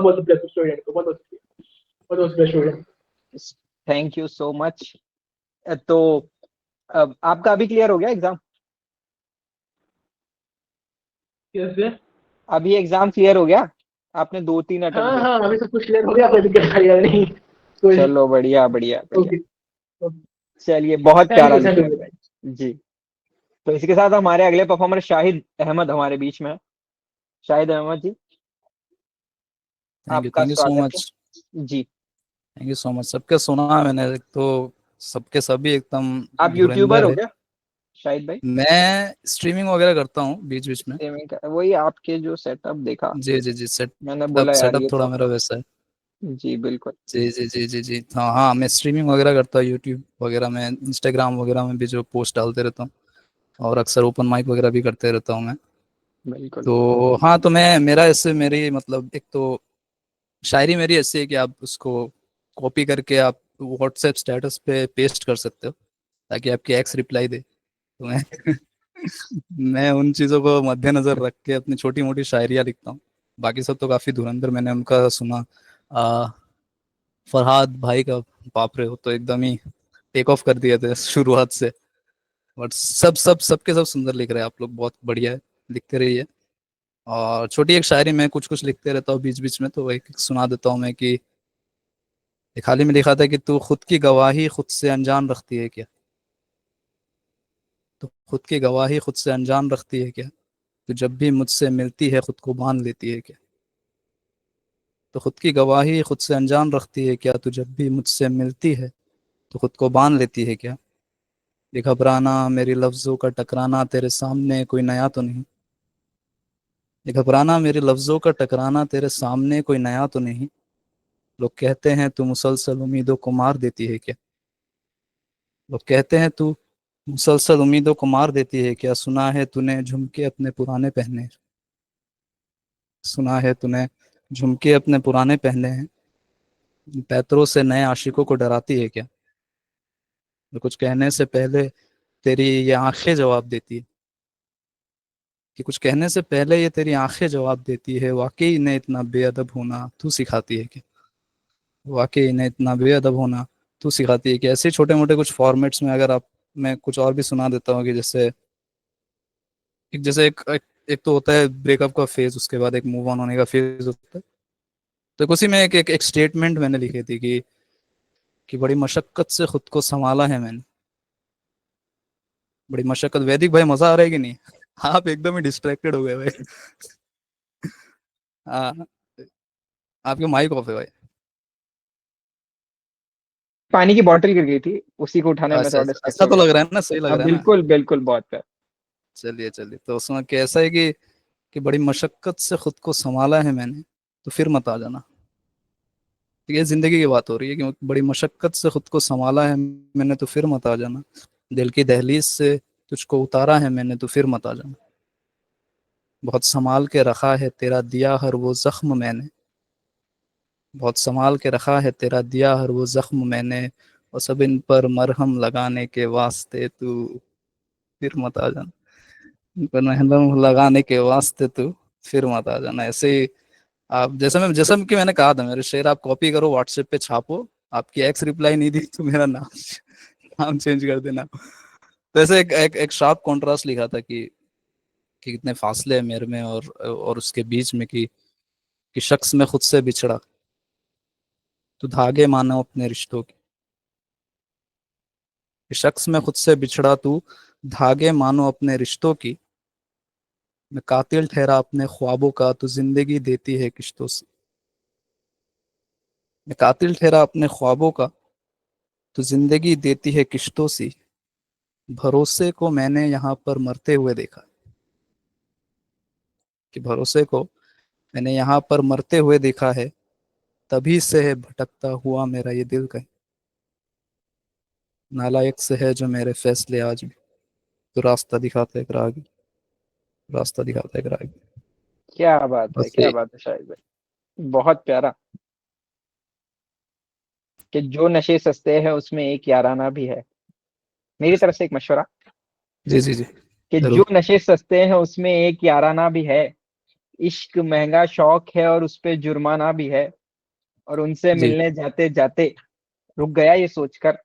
बहुत शुक्रिया स्टूडेंट को, बहुत शुक्रिया student. Thank you so much. तो आपका अभी क्लियर हो गया एग्जाम? यस, अभी एग्जाम क्लियर हो गया? आपने 2-3 अटेम्प्ट? हाँ अभी सब कुछ क्लियर हो गया, कोई दिक्कत नहीं। चलो बढ़िया। चलिए बहुत प्यारा जी। तो इसके साथ हमारे अगले परफॉर्मर शाहिद अहमद हमारे बीच में है। Shahid Ahmed ji, thank you so much जी। Thank you so much. सबके सुना मैंने, तो सबके सभी एकदम। आप यूट्यूबर हो क्या शाहिद भाई? मैं स्ट्रीमिंग वगैरह करता हूँ बीच में। वही आपके जो सेटअप देखा। जी मैंने बोला यार सेटअप थोड़ा मेरा वैसा है। जी बिल्कुल। जी हाँ मैं स्ट्रीमिंग वगैरह करता हूँ यूट्यूब वगैरह में, इंस्टाग्राम वगैरह में भी जो पोस्ट डालते रहता हूँ, और अक्सर ओपन माइक वगैरह भी करते रहता हूँ मैं। बिल्कुल। तो हाँ, तो मेरी मतलब एक तो शायरी मेरी ऐसी है कि आप उसको कॉपी करके आप व्हाट्सएप स्टेटस पे पेस्ट कर सकते हो ताकि आपकी एक्स रिप्लाई दे। तो मैं उन चीज़ों को मद्देनजर रख के अपनी छोटी मोटी शायरियाँ लिखता हूँ। बाकी सब तो काफ़ी धुरंधर मैंने उनका सुना। फरहाद भाई का बाप रे, वो तो एकदम ही टेक ऑफ कर दिए थे शुरुआत से। बट सबके सब सुंदर लिख रहे हैं आप लोग, बहुत बढ़िया है, लिखते रहिए। और छोटी एक शायरी मैं कुछ कुछ लिखते रहता हूँ बीच बीच में, तो एक सुना देता हूँ मैं कि एक हाल ही में लिखा था कि तू खुद की गवाही खुद से अनजान रखती है क्या, तो खुद की गवाही खुद से अनजान रखती है क्या, तो जब भी मुझसे मिलती है खुद को बांध लेती है क्या, तो खुद की गवाही खुद से अनजान रखती है क्या, तो जब भी मुझसे मिलती है तो खुद को बांध लेती है क्या, ये घबराना मेरी लफ्जों का टकराना तेरे सामने कोई नया तो नहीं, ये घबराना मेरे लफ्जों का टकराना तेरे सामने कोई नया तो नहीं, लोग कहते हैं तू मुसलसल उम्मीदों को मार देती है क्या, लोग कहते हैं तू मुसलसल उम्मीदों को मार देती है क्या, सुना है तूने झुमके अपने पुराने पहने, सुना है तूने झुमके अपने पुराने पहने हैं, पैतरों से नए आशिकों को डराती है क्या, तो कुछ कहने से पहले तेरी ये आंखें जवाब देती है, कि कुछ कहने से पहले ये तेरी आंखें जवाब देती है, वाकई इन्हें इतना बेअदब होना तू सिखाती है क्या, वाकई इन्हें इतना बेअदब होना तू सिखाती है कि ऐसे छोटे मोटे कुछ फॉर्मेट्स में अगर आप, मैं कुछ और भी सुना देता हूँ कि जैसे एक तो होता है ब्रेकअप का फेज, उसके बाद एक मूव ऑन होने का फेज होता है, तो उसी में एक स्टेटमेंट मैंने लिखी थी कि बड़ी मशक्कत से खुद को संभाला है मैंने, बड़ी मशक्कत। वैदिक भाई मजा आ रहा है कि नहीं? आप एकदम ही डिस्ट्रैक्टेड हो गए भाई। हाँ, आपके माइक ऑफ है भाई। पानी की बोतल गिर गई थी, उसी को उठाने में अच्छा थोड़ा अच्छा, डिस्ट्रैक्ट अच्छा हो तो गया लग था। रहा है ना, सही लग अब रहा है ना? बिल्कुल बिल्कुल बहुत प्यार। चलिए चलिए, तो उसमें कैसा है कि बड़ी मशक्कत से खुद को संभाला है मैंने, तो फिर मत आ जाना। ये जिंदगी की बात हो रही है कि बड़ी मशक्कत से खुद को संभाला है मैंने, तो फिर मत आ जाना, दिल की दहलीज से तुझको उतारा है मैंने, तो फिर मत आ जाना, बहुत संभाल के रखा है तेरा दिया हर वो जख्म मैंने, बहुत संभाल के रखा है तेरा दिया हर वो जख्म मैंने, और सब इन पर मरहम लगाने के वास्ते तू फिर मत आ जाना, इन पर मरहम लगाने के वास्ते तू फिर मत आ जाना। ऐसे ही आप, जैसा कि मैंने कहा था, मेरे शेर आप कॉपी करो, व्हाट्सएप पे छापो, आपकी एक्स रिप्लाई नहीं दी तो मेरा नाम चेंज कर देना। तो ऐसे एक शार्प कॉन्ट्रास्ट लिखा था कि कितने फासले है मेरे में और उसके बीच में कि शख्स में खुद से बिछड़ा, तो धागे मानो अपने रिश्तों के, कि शख्स में खुद से बिछड़ा तू धागे मानो अपने रिश्तों की, मैं कातिल ठहरा अपने ख्वाबों का, तो जिंदगी देती है किश्तों से, मैं कातिल ठहरा अपने ख्वाबों का, तो जिंदगी देती है किश्तों सी, भरोसे को मैंने यहाँ पर मरते हुए देखा, कि भरोसे को मैंने यहाँ पर मरते हुए देखा है, तभी से है भटकता हुआ मेरा ये दिल कहीं, नालायक से है जो मेरे फैसले आज भी, तो रास्ता दिखाता है एक राहगीर, रास्ता दिखाता है एक राहगीर। क्या बात है, बस क्या बात है शाहिद भाई, बहुत प्यारा। कि जो नशे सस्ते हैं उसमें एक याराना भी है। मेरी तरफ से एक मशवरा, जी जी जी, कि जो जरूर। नशे सस्ते हैं उसमें एक याराना भी है, इश्क महंगा शौक है और उस पे जुर्माना भी है, और उनसे जी, मिलने जाते जाते रुक गया ये सोचकर,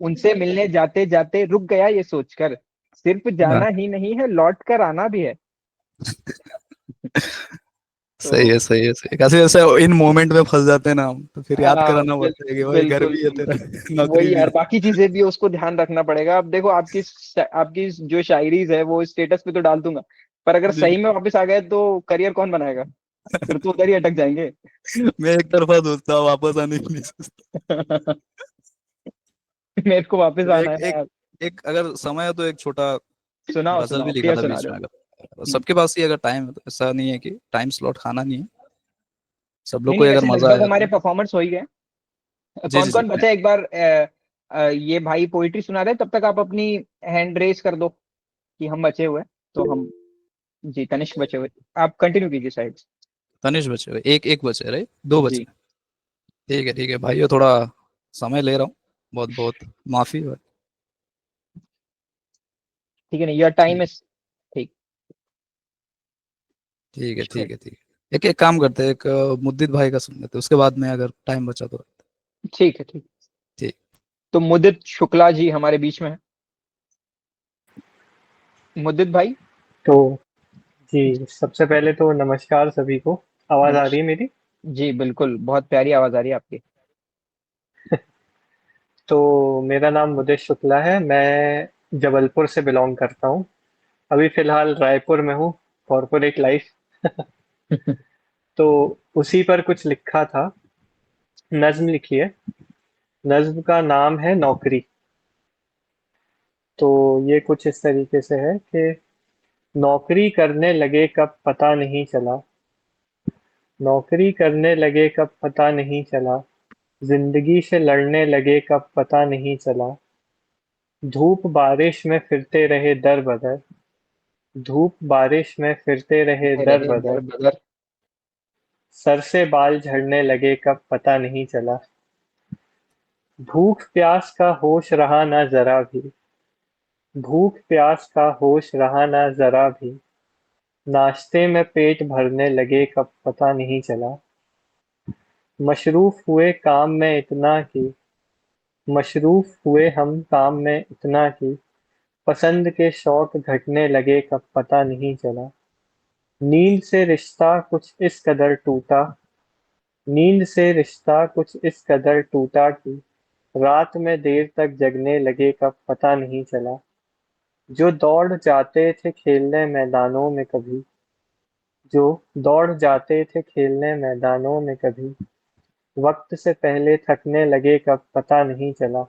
उनसे मिलने जाते जाते रुक गया ये सोचकर, सिर्फ हाँ, जाना ही नहीं है लौट कर आना भी है। सही तो है सही है सही है। कैसे ऐसे इन मोमेंट में फंस जाते हैं ना हम, तो फिर याद हाँ, कराना पड़ता है कि भाई घर बिल्कुल भी है तेरा, बिल्कुल। नौकरी वही भी यार, है। बाकी चीजें भी उसको ध्यान रखना पड़ेगा। अब देखो, आपकी जो शायरीज है वो स्टेटस पे तो डाल दूंगा, पर अगर जी। सही में वापस आ गए तो करियर कौन बनाएगा? फिर तो उधर ही अटक जाएंगे। मैं एक तरफा सोचता हूँ, वापस आने की नहीं सोचता। मेरे को वापस तो आना एक है एक यार। एक अगर समय है तो एक छोटा सुनाओ गजल भी सुनाओ, लिखा बढ़िया था सुना बीच रहे में, हो। अगर सबके पास ही अगर टाइम है, तो ऐसा नहीं है कि टाइम स्लॉट खाना नहीं है, सब लोग नहीं को नहीं, अगर वैसे मजा लगभग आया हमारे तो। परफॉर्मेंस हो ही गए। जी कौन जी जी, कौन बचा एक बार, ये भाई पोइट्री सुना रहे, तब तक आप अपनी हैंड रेस कर दो कि हम बचे हुए हैं। तो हम, जी तनिष्क बचे हुए, आप कंटिन्यू कीजिए शायद। तनिष बचे हुए, एक एक बचे रहे, दो बचे। जी ठीक है भाई, ये थोड़ा समय ले रहा हूँ, बहुत बहुत माफी है। ठीक है, नहीं योर टाइम ठीक इज ठीक। ठीक है ठीक है ठीक है, एक एक काम करते हैं, एक मुद्दित भाई का सुन लेते हैं, उसके बाद में अगर टाइम बचा तो। ठीक है, ठीक। ठीक। तो मुदित शुक्ला जी हमारे बीच में है। मुदित भाई। तो जी, सबसे पहले तो नमस्कार सभी को। आवाज आ रही है मेरी? जी बिल्कुल, बहुत प्यारी आवाज आ रही है आपकी। तो मेरा नाम मुदित शुक्ला है, मैं जबलपुर से बिलोंग करता हूँ। अभी फिलहाल रायपुर में हूँ, कॉर्पोरेट लाइफ। तो उसी पर कुछ लिखा था, नज्म लिखी है। नज्म का नाम है नौकरी। तो ये कुछ इस तरीके से है कि नौकरी करने लगे कब पता नहीं चला, नौकरी करने लगे कब पता नहीं चला, जिंदगी से लड़ने लगे कब पता नहीं चला, धूप बारिश में फिरते रहे दर बदर, धूप बारिश में फिरते रहे दर रहे दर बदर, बदर। सर से बाल झड़ने लगे कब पता नहीं चला, भूख प्यास का होश रहा ना जरा भी, भूख प्यास का होश रहा ना जरा भी, नाश्ते में पेट भरने लगे कब पता नहीं चला, मशरूफ हुए काम में इतना कि, मशरूफ हुए हम काम में इतना कि, पसंद के शौक घटने लगे कब पता नहीं चला, नींद से रिश्ता कुछ इस कदर टूटा, नींद से रिश्ता कुछ इस कदर टूटा कि, रात में देर तक जगने लगे कब पता नहीं चला, जो दौड़ जाते थे खेलने मैदानों में कभी, जो दौड़ जाते थे खेलने मैदानों में कभी, वक्त से पहले थकने लगे कब पता नहीं चला,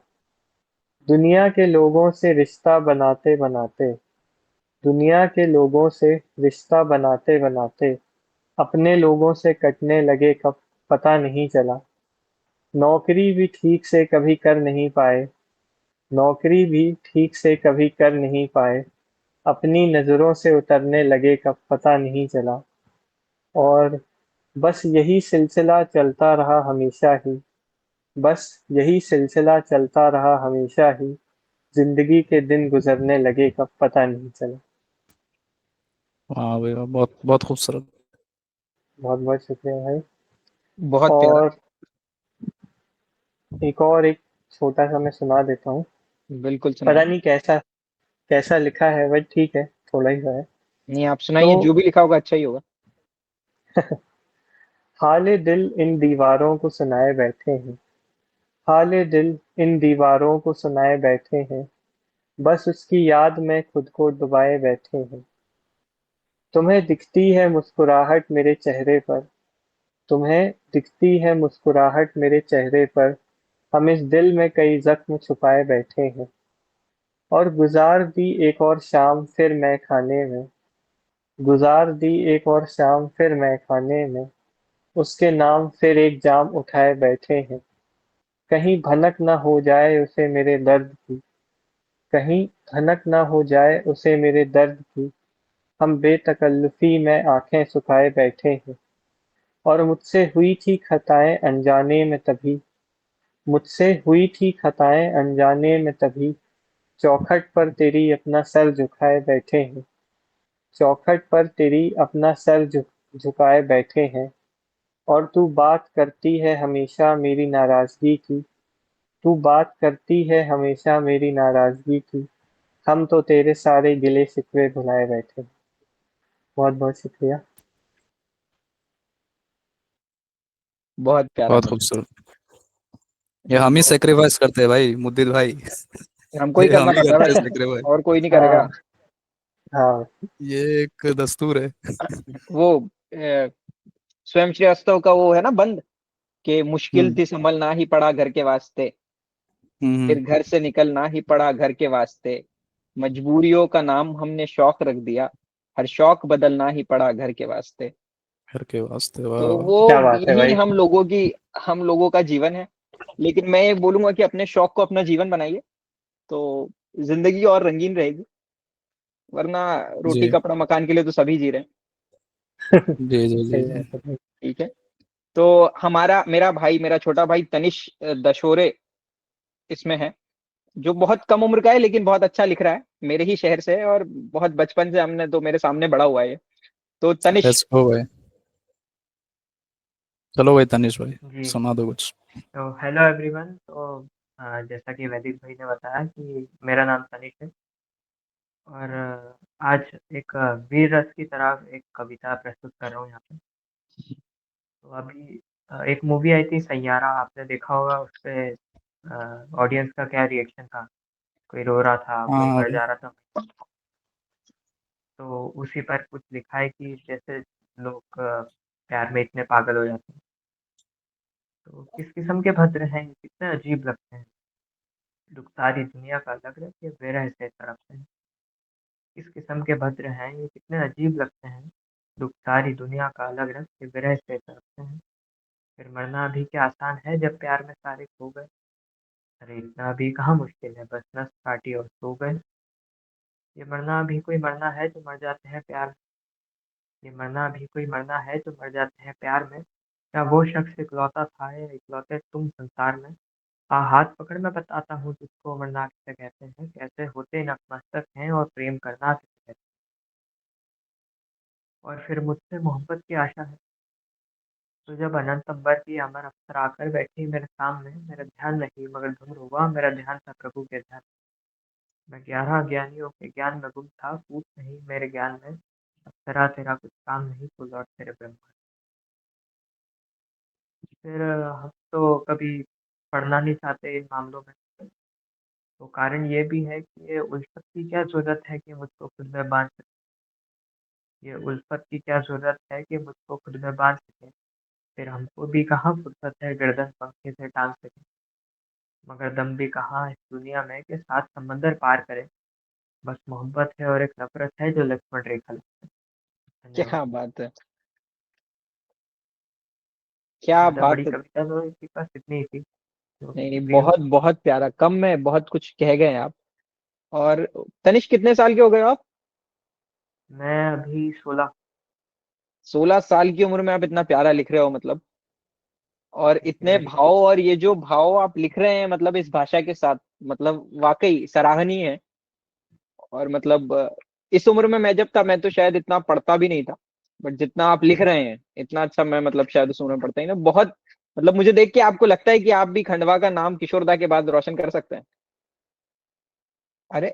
दुनिया के लोगों से रिश्ता बनाते बनाते, दुनिया के लोगों से रिश्ता बनाते बनाते, अपने लोगों से कटने लगे कब पता नहीं चला, नौकरी भी ठीक से कभी कर नहीं पाए, नौकरी भी ठीक से कभी कर नहीं पाए, अपनी नज़रों से उतरने लगे कब पता नहीं चला, और बस यही सिलसिला चलता रहा हमेशा ही, बस यही सिलसिला चलता रहा हमेशा ही, जिंदगी के दिन गुजरने लगे कब पता नहीं चला। वाह भाई वाह, बहुत बहुत खूबसूरत। बहुत बहुत शुक्रिया भाई। बहुत प्यारा। और एक छोटा सा मैं सुना देता हूँ। बिल्कुल पता सुनाइए। नहीं कैसा कैसा लिखा है, बट ठीक है, थोड़ा ही है। नहीं, आप सुनाइए, जो भी लिखा होगा अच्छा ही होगा। हाले दिल इन दीवारों को सुनाए बैठे हैं, हाले दिल इन दीवारों को सुनाए बैठे हैं, बस उसकी याद में खुद को डुबाए बैठे हैं, तुम्हें दिखती है मुस्कुराहट मेरे चेहरे पर, तुम्हें दिखती है मुस्कुराहट मेरे चेहरे पर, हम इस दिल में कई जख्म छुपाए बैठे हैं, और गुजार दी एक और शाम फिर मैं खाने में, गुजार दी एक और शाम फिर मैं खाने में, उसके नाम फिर एक जाम उठाए बैठे हैं, कहीं भनक न हो जाए उसे मेरे दर्द की, कहीं भनक न हो जाए उसे मेरे दर्द की, हम बेतकल्लुफी में आंखें सुखाए बैठे हैं, और मुझसे हुई थी खताएं अनजाने में तभी, मुझसे हुई थी खताएं अनजाने में तभी, चौखट पर तेरी अपना सर झुकाए बैठे हैं, चौखट पर तेरी अपना सर झुकाए बैठे हैं, और तू बात करती है हमेशा मेरी नाराजगी की, तू बात करती है हमेशा मेरी नाराजगी की, हम तो तेरे सारे गिले शिकवे भुलाए बैठे हैं। बहुत बहुत शुक्रिया। बहुत प्यारा। बहुत खूबसूरत। ये हम ही सेक्रीफाइस करते हैं भाई, मुद्दित भाई। हमको ही ये हम करना ही पड़ता है करते हैं भाई, सेक्रीफाइस। और कोई नहीं करेगा। हाँ, ये एक दस्तूर है। वो स्वयं श्रीवास्तव का वो है ना बंद, कि मुश्किल थी संभलना ही पड़ा घर के वास्ते, फिर घर से निकलना ही पड़ा घर के वास्ते, मजबूरियों का नाम हमने शौक रख दिया, हर शौक बदलना ही पड़ा घर के वास्ते। घर के वास्ते, तो वाह। क्या वो बात है यही भाई। हम लोगों का जीवन है। लेकिन मैं ये बोलूंगा कि अपने शौक को अपना जीवन बनाइए, तो जिंदगी और रंगीन रहेगी। वरना रोटी जी कपड़ा मकान के लिए तो सभी जी रहे हैं। जी जी जी सही जी। बात है भाई। ठीक है। तो मेरा छोटा भाई तनिष दशोरे इसमें है, जो बहुत कम उम्र का है लेकिन बहुत अच्छा लिख रहा है, मेरे ही शहर से है, और बहुत बचपन से हमने तो मेरे सामने बड़ा हुआ है ये। तो तनिष, लेट्स गो भाई। चलो भाई तनिष भाई जी सुना दो कुछ। तो हेलो एवरीवन। तो जैसा कि वैदिक भाई ने बताया कि मेरा नाम तनिष है और आज एक वीर रस की तरह एक कविता प्रस्तुत कर रहा हूँ यहाँ पे। तो अभी एक मूवी आई थी सैयारा, आपने देखा होगा। उस पे ऑडियंस का क्या रिएक्शन था, कोई रो रहा था, कोई हाँ मर अरे जा रहा था। तो उसी पर कुछ लिखा है कि जैसे लोग प्यार में इतने पागल हो जाते हैं, तो किस किस्म के भद्र हैं, कितने अजीब लगते हैं, दुख सारी दुनिया का लग रहा है कि विरह से तड़पते हैं। किस किस्म के भद्र हैं, ये कितने अजीब लगते हैं, दुख सारी दुनिया का अलग रंग के विरह से तड़पते हैं। फिर मरना भी क्या आसान है जब प्यार में सारे खो गए। अरे इतना भी कहाँ मुश्किल है, बस नस काटी और सो गए। ये मरना भी कोई मरना है जो मर जाते हैं प्यार में। ये मरना भी कोई मरना है जो मर जाते हैं प्यार में। क्या वो शख्स इकलौता था या इकलौते तुम संसार में। हाथ पकड़ मैं बताता हूँ तुझको मरना किसे कहते हैं, कैसे होते नतमस्तक हैं और प्रेम करना किसे कहते हैं। और फिर मुझसे मोहब्बत की आशा है, तो जब अनंत अंबर की अमर अप्सरा आकर बैठी मेरे सामने, मेरा ध्यान नहीं मगर धुन हुआ, मेरा ध्यान था प्रभु के ध्यान। मैं 11 ज्ञानियों के ज्ञान में गुम था, पूछ नहीं मेरे ज्ञान में। अप्सरा तेरा कुछ काम नहीं, तू लौट तेरे ब्रह्मा। फिर हम तो कभी पढ़ना नहीं चाहते इन मामलों में। तो कारण ये भी है कि ये उल्फत की क्या जरूरत है कि मुझको खुद में बांध सके। ये उल्फत की क्या जरूरत है कि मुझको खुद में बांध सके। फिर हमको भी कहाँ फुर्सत है गर्दन पंखे से टांग सके। मगर दम भी कहाँ इस दुनिया में कि सात समंदर पार करे। बस मोहब्बत है और एक नफरत है जो लक्ष्मण रेखा लगती है। धन्यवाद। क्या बात है, क्या ज्यादा बड़ी बात है। कविता तो इसके पास इतनी ही थी, तो नहीं नहीं, शुक्रिया। बहुत बहुत प्यारा, कम में बहुत कुछ कह गए आप। और तनिष कितने साल के हो गए हो आप? मैं अभी 16। 16 साल की उम्र में आप इतना प्यारा लिख रहे हो, मतलब। और थैंक यू इतने वेरी भाव, और ये जो भाव आप लिख रहे हैं मतलब इस भाषा के साथ, मतलब वाकई सराहनीय है। और मतलब इस उम्र में मैं जब था, मैं तो शायद इतना पढ़ता भी नहीं था। बट जितना आप लिख रहे हैं इतना अच्छा, मैं मतलब शायद उस उम्र में पढ़ता ही ना बहुत। मतलब मुझे देख के आपको लगता है कि आप भी खंडवा का नाम किशोरदा के बाद रोशन कर सकते हैं। अरे,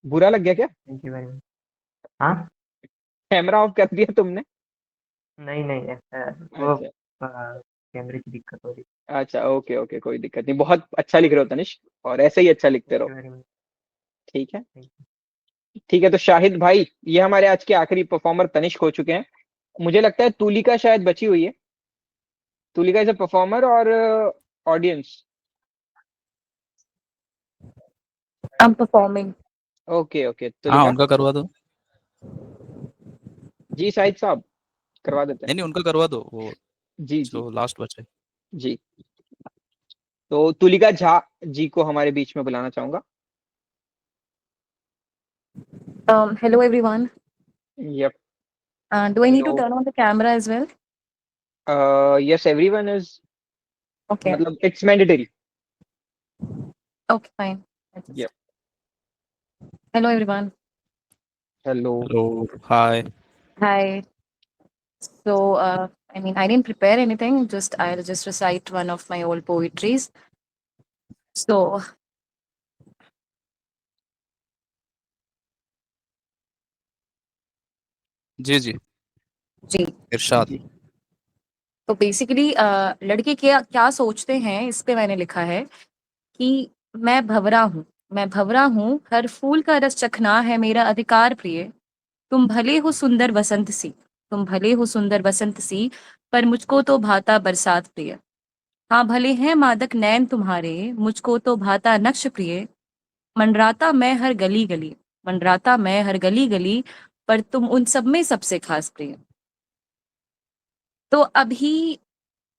बुरा लग गया क्या? Thank you very much. हाँ। कैमरा ऑफ कर दिया तुमने? नहीं नहीं, ऐसा वो अच्छा कैमरे की दिक्कत हो रही। अच्छा, ओके ओके, कोई दिक्कत नहीं, बहुत अच्छा लिख रहे हो तनिष्क, और ऐसे ही अच्छा लिखते थैंक रहो। You very much. ठीक है। Thank you. ठीक है, तो शाहिद भाई, ये हमारे आज के आखिरी परफॉर्मर तनिष्क हो चुके हैं। मुझे लगता है तुलिका शायद बची हुई है। तुलिका इज अ परफॉर्मर और audience. I'm performing. Okay okay, हाँ तुलिका। उनका करवा दो। जी शाहिद साहब, करवा देते हैं। नहीं नहीं उनका करवा दो वो जी जी जो लास्ट बचे। जी। तो तुलिका झा जी को हमारे बीच में बुलाना चाहूंगा। Hello everyone. Yep. Do I need to hello. turn on the camera as well? Yes, everyone is, Okay. मतलब it's mandatory. Okay, fine. Yep. Hello everyone. Hello. Hello hi. Hi. So, I mean, I didn't prepare anything. I'll just recite one of my old poetries. So, जी जी जी। इरशाद। जी। तो basically लड़के क्या क्या सोचते हैं इस पे मैंने लिखा है कि मैं भंवरा हूँ, हर फूल का रस चखना है मेरा अधिकार प्रिय। तुम भले हो सुंदर बसंत सी, तुम भले हो सुंदर बसंत सी, पर मुझको तो भाता बरसात प्रिय। हाँ भले हैं मादक नैन तुम्हारे, मुझको तो भाता नक्श प्रिय। मंडराता मैं हर गली गली, मंडराता मैं हर गली गली, पर तुम उन सब में सबसे खास प्रिय। तो अभी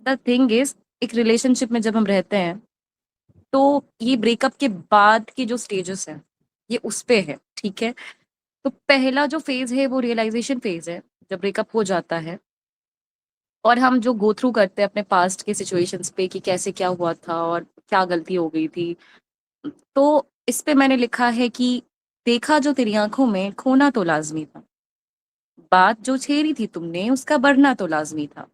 द थिंग इज, एक रिलेशनशिप में जब हम रहते हैं तो ये ब्रेकअप के बाद के जो स्टेजेस हैं ये उस पे है, ठीक है। तो पहला जो फेज है वो रियलाइजेशन फेज है, जब ब्रेकअप हो जाता है और हम जो गो थ्रू करते हैं अपने पास्ट के सिचुएशंस पे कि कैसे क्या हुआ था और क्या गलती हो गई थी। तो इस पे मैंने लिखा है कि देखा जो तेरी आंखों में खोना तो लाजमी था, बात जो छेड़ी थी तुमने उसका बढ़ना तो लाजमी था।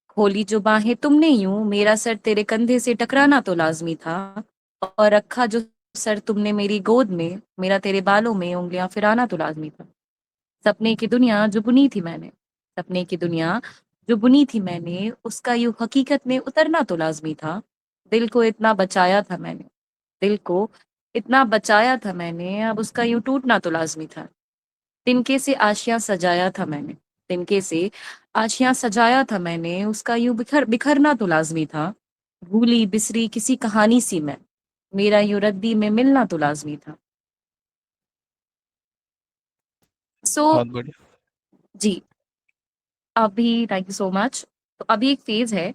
खोली जो बाहें तुमने यूं, मेरा सर तेरे कंधे से टकराना तो लाजमी था, और रखा जो सर तुमने मेरी गोद में, मेरा तेरे बालों में उंगलियां फिराना तो लाजमी था। सपने की दुनिया जो बुनी थी मैंने, सपने की दुनिया जो बुनी थी मैंने, उसका यूं हकीकत में उतरना तो लाजमी था। दिल को इतना बचाया था मैंने, दिल को इतना बचाया था मैंने, अब उसका यूं टूटना तो लाजमी था। तिनके से आशियां सजाया था मैंने, तिनके से आशियां सजाया था मैंने, उसका यूं बिखरना तो लाजमी था। भूली बिसरी किसी कहानी सी मैं, मेरा यूं रद्दी में मिलना तो लाजमी था। सो बहुत बढ़िया। जी, अभी थैंक यू सो मच। तो अभी एक फेज है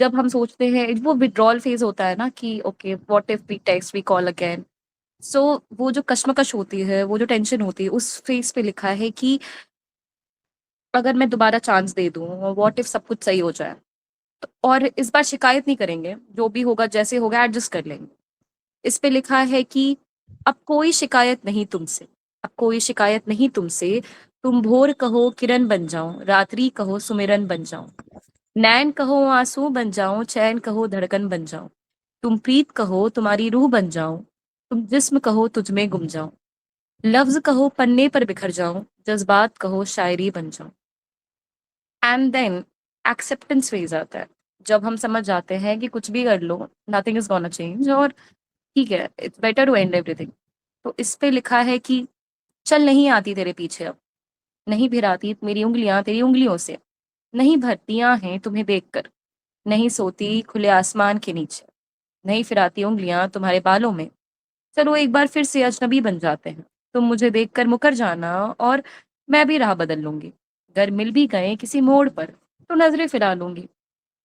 जब हम सोचते हैं, वो विड्रॉल फेज होता है ना कि okay what if we text we call again. So वो जो कश्मकश होती है, वो जो टेंशन होती है, उस फेज पे लिखा है कि अगर मैं दोबारा चांस दे दूं और व्हाट इफ सब कुछ सही हो जाए, तो और इस बार शिकायत नहीं करेंगे, जो भी होगा जैसे होगा एडजस्ट कर लेंगे। इस पे लिखा है कि अब कोई शिकायत नहीं तुमसे, अब कोई शिकायत नहीं तुमसे, तुम भोर कहो किरण बन जाऊं, रात्रि कहो सुमिरन बन जाऊं, नैन कहो आंसू बन जाऊं, चैन कहो धड़कन बन जाऊं, तुम प्रीत कहो तुम्हारी रूह बन जाऊं, तुम जिस्म कहो तुझ में गुम जाऊं, लफ्ज कहो पन्ने पर बिखर जाऊं, जज्बात कहो शायरी बन जाऊं। एंड देन एक्सेप्टेंस फेज आता है, जब हम समझ जाते हैं कि कुछ भी कर लो नथिंग इज गोना चेंज, और ठीक है it's better to end everything. तो इस पे लिखा है कि चल नहीं आती तेरे पीछे अब, नहीं भिराती मेरी उंगलियां तेरी उंगलियों से, नहीं भरती हैं तुम्हें देखकर, नहीं सोती खुले आसमान के नीचे, नहीं फिराती उंगलियां तुम्हारे बालों में। चलो एक बार फिर से अजनबी बन जाते हैं, तुम मुझे देखकर मुकर जाना और मैं भी राह बदल लूंगी। अगर मिल भी गए किसी मोड़ पर तो नजरें फिरा लूंगी,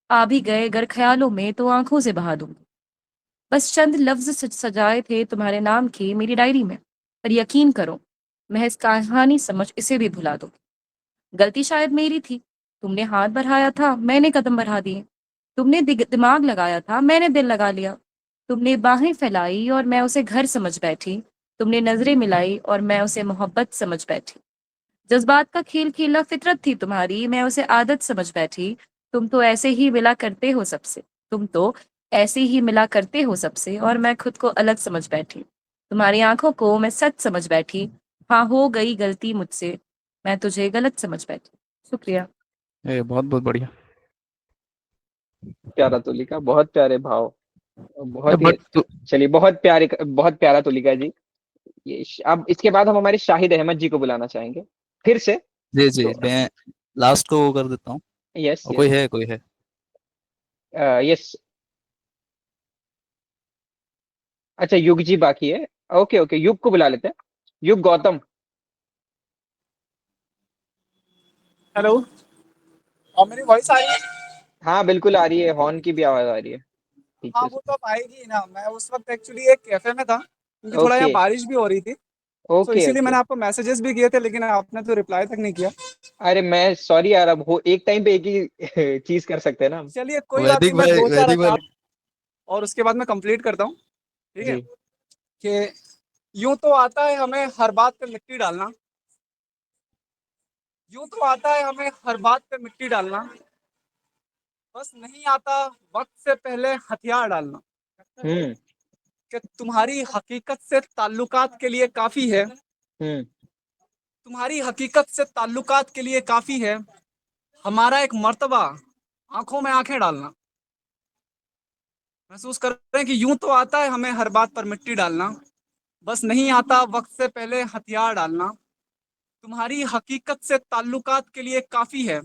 आ भी गए अगर ख्यालों में तो आंखों से बहा दूंगी। बस चंद लफ्ज सजाए थे तुम्हारे नाम के मेरी डायरी में, पर यकीन करो महज कहानी समझ इसे भी भुला दो। गलती शायद मेरी थी, तुमने हाथ बढ़ाया था मैंने कदम बढ़ा दिए, तुमने दिमाग लगाया था मैंने दिल लगा लिया, तुमने बाहें फैलाई और मैं उसे घर समझ बैठी, तुमने नजरें मिलाई और मैं उसे मोहब्बत समझ बैठी। जज्बात का खेल खेलना फितरत थी तुम्हारी, मैं उसे आदत समझ बैठी। तुम तो ऐसे ही मिला करते हो सबसे, तुम तो ऐसे ही मिला करते हो सबसे, और मैं खुद को अलग समझ बैठी। तुम्हारी आंखों को मैं सच समझ बैठी, हाँ हो गई गलती मुझसे, मैं तुझे गलत समझ बैठी। शुक्रिया। बहुत बहुत बढ़िया। प्यारा तो लिखा, बहुत प्यारे भाव, बहुत ही बट चलिए, बहुत प्यारे, बहुत प्यारा तो लिखा जी। अब इसके बाद हम हमारे शाहिद अहमद जी को बुलाना चाहेंगे फिर से। जी जी, तो मैं लास्ट को वो कर देता हूँ। यस और यस कोई है? यस। अच्छा युग जी बाकी है। ओके ओके, युग को बुला लेते हैं। युग गौतम। हेलो। और मेरी वॉइस आ रही है? हाँ बिल्कुल आ रही है, हॉर्न की भी आवाज आ रही है हाँ पीछे वो से। तो अब आएगी ना। मैं उस वक्त एक्चुअली एक कैफे में था, क्योंकि थोड़ा यहाँ ओके बारिश भी हो रही थी, तो ओके इसीलिए ओके। मैंने आपको मैसेजेस भी किए थे, लेकिन आपने तो रिप्लाई तक नहीं किया। अरे मैं सॉरी यार, अब हो एक टाइम पे एक ही चीज कर सकते हैं ना हम। चलिए कोई बात नहीं, मैं दो चार वैदिक भाई। अकार और उसके बाद मैं कंप्लीट करता हूँ। ठीक है जी कि यूं तो आता है हमें हर बात पे मिट्टी डालना, यूं तो आता है हमें हर बात पे मिट्टी डालना, बस नहीं आता वक्त से पहले हथियार डालना। हम्म कि तुम्हारी हकीकत से ताल्लुकात के लिए काफी है, हम्म। तुम्हारी हकीकत से ताल्लुकात के लिए काफी है, हमारा एक मर्तबा आंखों में आंखें डालना। महसूस कर रहे हैं कि यूं तो आता है हमें हर बात पर मिट्टी डालना, बस नहीं आता वक्त से पहले हथियार डालना। तुम्हारी हकीकत से ताल्लुकात के लिए काफी है,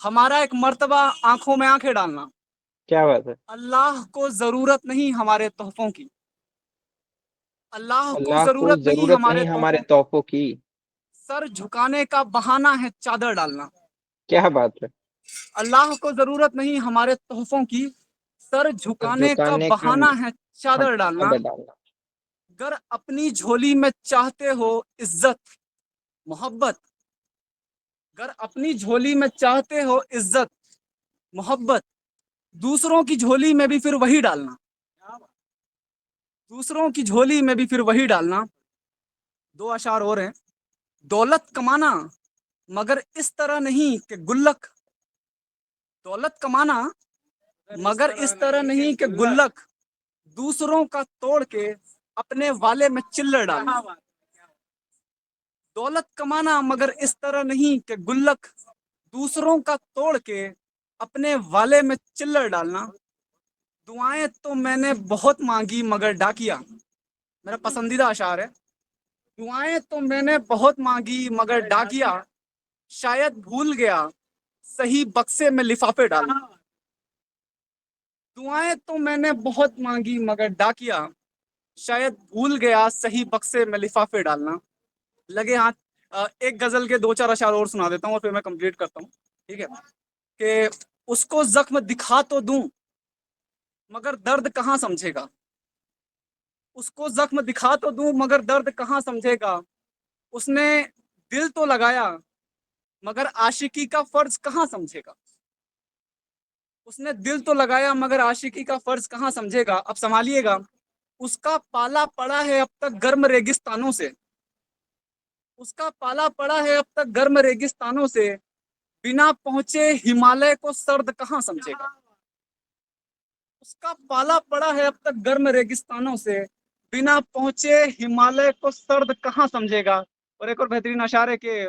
हमारा एक मर्तबा आंखों में आंखें डालना। क्या बात है। अल्लाह को जरूरत नहीं हमारे तोहफों की, अल्लाह को अल्लाह को जरूरत नहीं जरूरत हमारे नहीं हमारे तोहफों की, तोहफों की। सर झुकाने का बहाना है चादर डालना। क्या बात है। अल्लाह को जरूरत नहीं हमारे तोहफों की, सर और झुकाने का झुकाने का बहाना है चादर डालना। चादर डालना। गर अपनी झोली में चाहते हो इज्जत मोहब्बत, गर अपनी झोली में चाहते हो इज्जत मोहब्बत, दूसरों की झोली में भी फिर वही डालना, दूसरों की झोली में भी फिर वही डालना। दो अशार और हैं। दौलत कमाना मगर इस तरह नहीं कि गुल्लक, दौलत कमाना मगर इस तरह नहीं कि गुल्लक दूसरों का तोड़ के अपने वाले में चिल्लर डालना। दौलत कमाना मगर इस तरह नहीं कि गुल्लक दूसरों का तोड़ के अपने वाले में चिल्लर डालना। दुआएं तो मैंने बहुत मांगी मगर डाकिया, मेरा पसंदीदा अशार है। दुआएं तो मैंने बहुत मांगी मगर डाकिया, शायद भूल गया सही बक्से में लिफाफे डालना। दुआएं तो मैंने बहुत मांगी मगर डाकिया, शायद भूल गया सही बक्से में लिफाफे डालना। लगे हाथ। एक गजल के 2-4 अशार और सुना देता हूँ और फिर मैं कंप्लीट करता हूँ, ठीक है। कि उसको जख्म दिखा तो दूं मगर दर्द कहाँ समझेगा। उसको जख्म दिखा तो दूं मगर दर्द कहाँ समझेगा। उसने दिल तो लगाया मगर आशिकी का फर्ज कहाँ समझेगा। उसने दिल तो लगाया मगर आशिकी का फर्ज कहाँ समझेगा। अब संभालिएगा। उसका पाला पड़ा है अब तक गर्म रेगिस्तानों से। उसका पाला पड़ा है अब तक गर्म रेगिस्तानों से, बिना पहुंचे हिमालय को सर्द कहाँ समझेगा। उसका पाला पड़ा है अब तक गर्म रेगिस्तानों से, बिना पहुंचे हिमालय को सर्द कहाँ समझेगा। और एक और बेहतरीन अशार है कि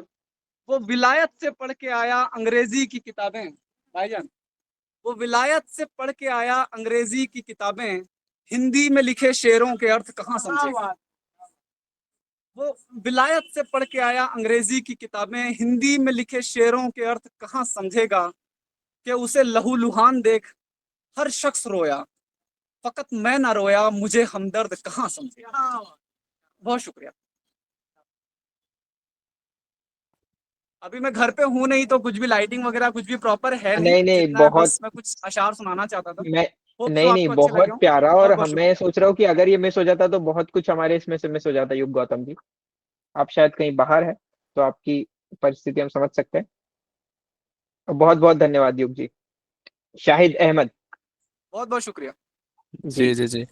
वो विलायत से पढ़ के आया अंग्रेजी की किताबें। भाईजान, वो विलायत से पढ़ के आया अंग्रेजी की किताबें, हिंदी में लिखे शेरों के अर्थ कहाँ समझेगा। वो विलायत से पढ़ के आया अंग्रेजी की किताबें, हिंदी में लिखे शेरों के अर्थ कहाँ समझेगा। कि उसे लहूलुहान देख हर शख्स रोया, फकत मैं ना रोया, मुझे हमदर्द कहाँ समझेगा। बहुत शुक्रिया। अभी मैं घर पे हूँ नहीं तो कुछ भी लाइटिंग वगैरह कुछ भी प्रॉपर है नहीं, नहीं नहीं, जितना है बहुत बस मैं कुछ अशार सुनाना चाहता था। मैं होप सो नहीं नहीं, आपको अच्छे लगे बहुत हो। प्यारा। और बहुत बहुत मैं शुक्रिया। सोच रहा हूँ कि अगर ये मिस हो जाता तो बहुत कुछ हमारे इसमें से मिस हो जाता। युग गौतम जी, आप शायद कहीं बाहर है, तो आपकी परिस्थिति हम समझ सकते हैं। बहुत बहुत धन्यवाद युग जी। शाहिद अहमद बहुत बहुत शुक्रिया। जी। जी जी जी।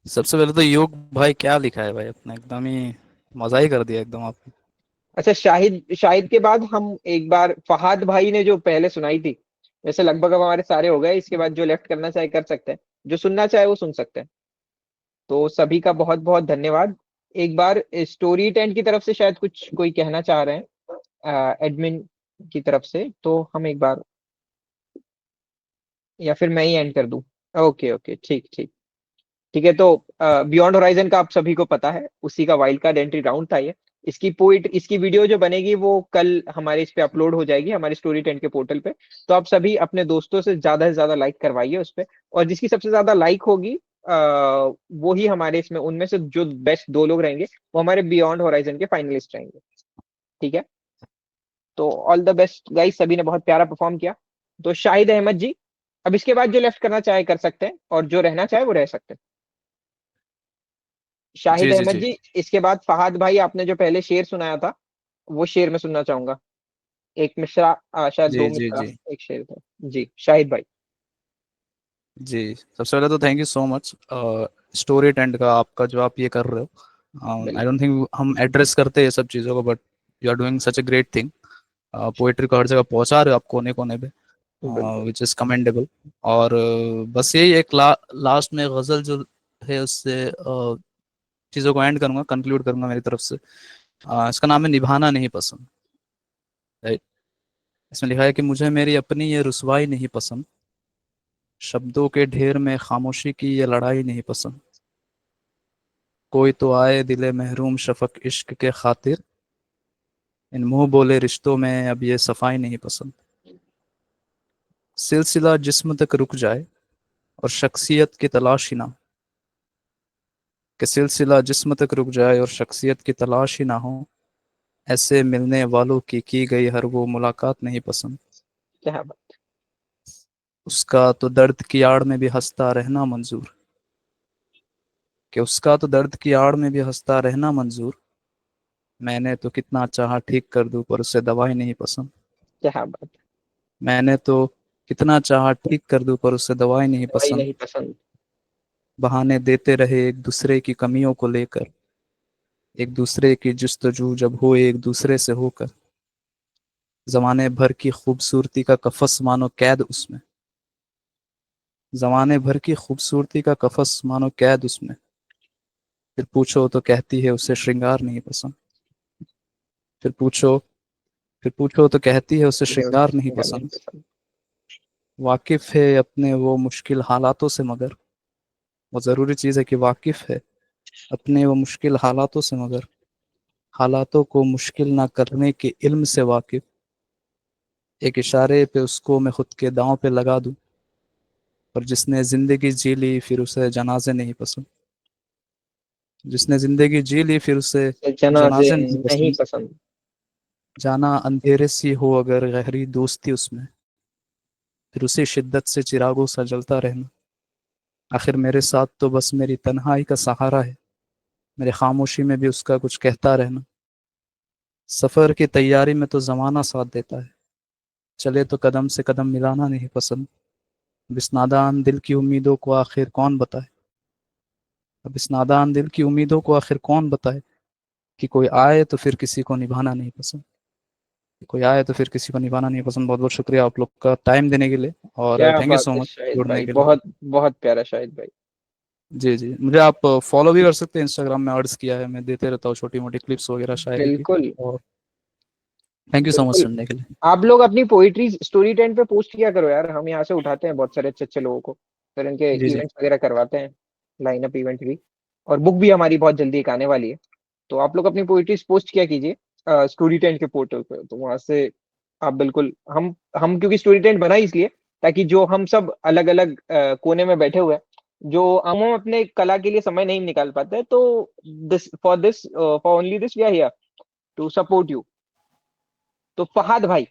सबसे पहले तो योग भाई क्या लिखा है भाई, अपने एकदम ही मजा ही कर दिया एकदम आपने। अच्छा, शाहिद शाहिद के बाद हम एक बार फहाद भाई ने जो पहले सुनाई थी, वैसे लगभग अब हमारे सारे हो गए। इसके बाद जो लेफ्ट करना चाहे कर सकते हैं, जो सुनना चाहे वो सुन सकते हैं। तो सभी का बहुत बहुत धन्यवाद। एक बार स्टोरी टेंट की तरफ से शायद कुछ कोई कहना चाह रहे हैं, एडमिन की तरफ से, तो हम एक बार, या फिर मैं ही एंड कर दूं। ओके ओके, ठीक ठीक। ठीक है, तो बियॉन्ड होराइजन का आप सभी को पता है, उसी का वाइल्ड कार्ड एंट्री राउंड था ये। इसकी वीडियो जो बनेगी वो कल हमारे इस पे अपलोड हो जाएगी, हमारे स्टोरी टेंट के पोर्टल पे। तो आप सभी अपने दोस्तों से ज्यादा लाइक करवाइए उस पे। और जिसकी सबसे ज्यादा लाइक होगी, वो ही हमारे इसमें, उनमें से जो बेस्ट 2 लोग रहेंगे वो हमारे बियॉन्ड होराइजन के फाइनलिस्ट रहेंगे। ठीक है, तो ऑल द बेस्ट गाइस, सभी ने बहुत प्यारा परफॉर्म किया। तो शाहिद अहमद जी, अब इसके बाद जो लेफ्ट करना चाहे कर सकते हैं, और जो रहना चाहे वो रह सकते हैं। शाहिद जी जी अहमद जी जी, इसके बाद फहाद भाई, आपने जो पहले शेर सुनाया था वो शेर में सुनना चाहूंगा। एक मिसरा, शायद जी 2 जी मिसरा जी एक शेर था। जी शाहिद भाई। जी। सबसे पहले तो thank you so much story tent का, आपका जो आप ये कर रहे हो। आई डोंट थिंक हम एड्रेस करते हैं ये सब चीज़ों को, but you are doing such a great thing. Poetry को हर जगह पहुंचा रहे हो आप, कोने कोने पे, बिल्कुल। Which is commendable. और बस यही एक लास्ट में गजल जो है उससे चीज़ों को एंड करूंगा, कंक्लूड करूंगा मेरी तरफ से। इसका नाम है निभाना नहीं पसंद। राइट। इसमें लिखा है कि मुझे मेरी अपनी ये रुसवाई नहीं पसंद, शब्दों के ढेर में खामोशी की ये लड़ाई नहीं पसंद, कोई तो आए दिले महरूम शफक इश्क के खातिर, इन मुंह बोले रिश्तों में अब ये सफाई नहीं पसंद। सिलसिला जिस्म तक रुक जाए और शख्सियत की तलाश ही ना, कि सिलसिला जिस्म तक रुक जाए और शख्सियत की तलाश ही ना हो, ऐसे मिलने वालों की गई हर वो मुलाकात नहीं पसंद। क्या बात। उसका तो दर्द की आड़ में भी हंसता रहना मंजूर, कि उसका तो दर्द की आड़ में भी हंसता रहना मंजूर, मैंने तो कितना चाहा ठीक कर दूं पर उसे दवाई नहीं पसंद। क्या बात। मैंने तो कितना चाहा ठीक कर दूं पर उसे दवाई नहीं दवाई पसंद। नहीं पसंद। बहाने देते रहे एक दूसरे की कमियों को लेकर, एक दूसरे की जुस्तजू जब हो एक दूसरे से होकर, जमाने भर की खूबसूरती का कफस मानो कैद उसमें, जमाने भर की खूबसूरती का कफस मानो कैद उसमें। फिर पूछो तो कहती है उसे श्रृंगार नहीं पसंद। फिर पूछो फिर पूछो तो कहती है उसे ये श्रृंगार उसे नहीं श्रृंगार नहीं पसंद। पसंद। वाकिफ है अपने वो मुश्किल हालातों से, मगर वो ज़रूरी चीज़ है कि वाकिफ है अपने वो मुश्किल हालातों से, मगर हालातों को मुश्किल ना करने के इल्म से वाकिफ। एक इशारे पे उसको मैं खुद के दांव पे लगा दूं। और जिसने जिंदगी जी ली फिर उसे जनाजे नहीं पसंद। जिसने जिंदगी जी ली फिर उसे जनाजे जनाजे नहीं नहीं पसंद। पसंद। जाना अंधेरे सी हो अगर गहरी दोस्ती उसमें, फिर उसी शिद्दत से चिरागों सा जलता रहना। आखिर मेरे साथ तो बस मेरी तन्हाई का सहारा है, मेरे खामोशी में भी उसका कुछ कहता रहना। सफर की तैयारी में तो जमाना साथ देता है, चले तो कदम से कदम मिलाना नहीं पसंद। अब इस नादान दिल की उम्मीदों को आखिर कौन बताए। अब इस नादान दिल की उम्मीदों को आखिर कौन बताए कि कोई आए तो फिर किसी को निभाना नहीं पसंद। कोई आए तो फिर किसी को निभाना नहीं पसंद। बहुत बहुत शुक्रिया आप लोग का टाइम देने के लिए, और क्या थैंक यू बात सो है मच शाहिद जुड़ने भाई, के लिए। बहुत बहुत प्यारा शाहिद भाई। जी जी, मुझे आप फॉलो भी कर सकते हैं, इंस्टाग्राम में अर्ज किया है, मैं देते रहता हूँ छोटी मोटी क्लिप्स वगैरह शायरी की। बिल्कुल और थैंक यू सो मच बिल्कुल। सुनने के लिए। आप लोग अपनी पोइट्री स्टोरी टेंट पे पोस्ट किया करो यार, हम यहाँ से उठाते हैं बहुत सारे अच्छे अच्छे लोगों को, फिर इनके जी जी इवेंट्स वगैरह करवाते हैं, लाइन अप इवेंट भी। और बुक भी हमारी बहुत जल्दी एक आने वाली है, तो आप लोग अपनी पोइट्रीज पोस्ट किया कीजिए स्टोरी टेंट के पोर्टल पे, तो वहां से आप बिल्कुल हम क्योंकि स्टोरी टेंट बना ही इसलिए ताकि जो हम सब अलग अलग कोने में बैठे हुए हैं, जो हम अपने कला के लिए समय नहीं निकाल पाते, तो this for only this we are here to support you. तो फहाद भाई।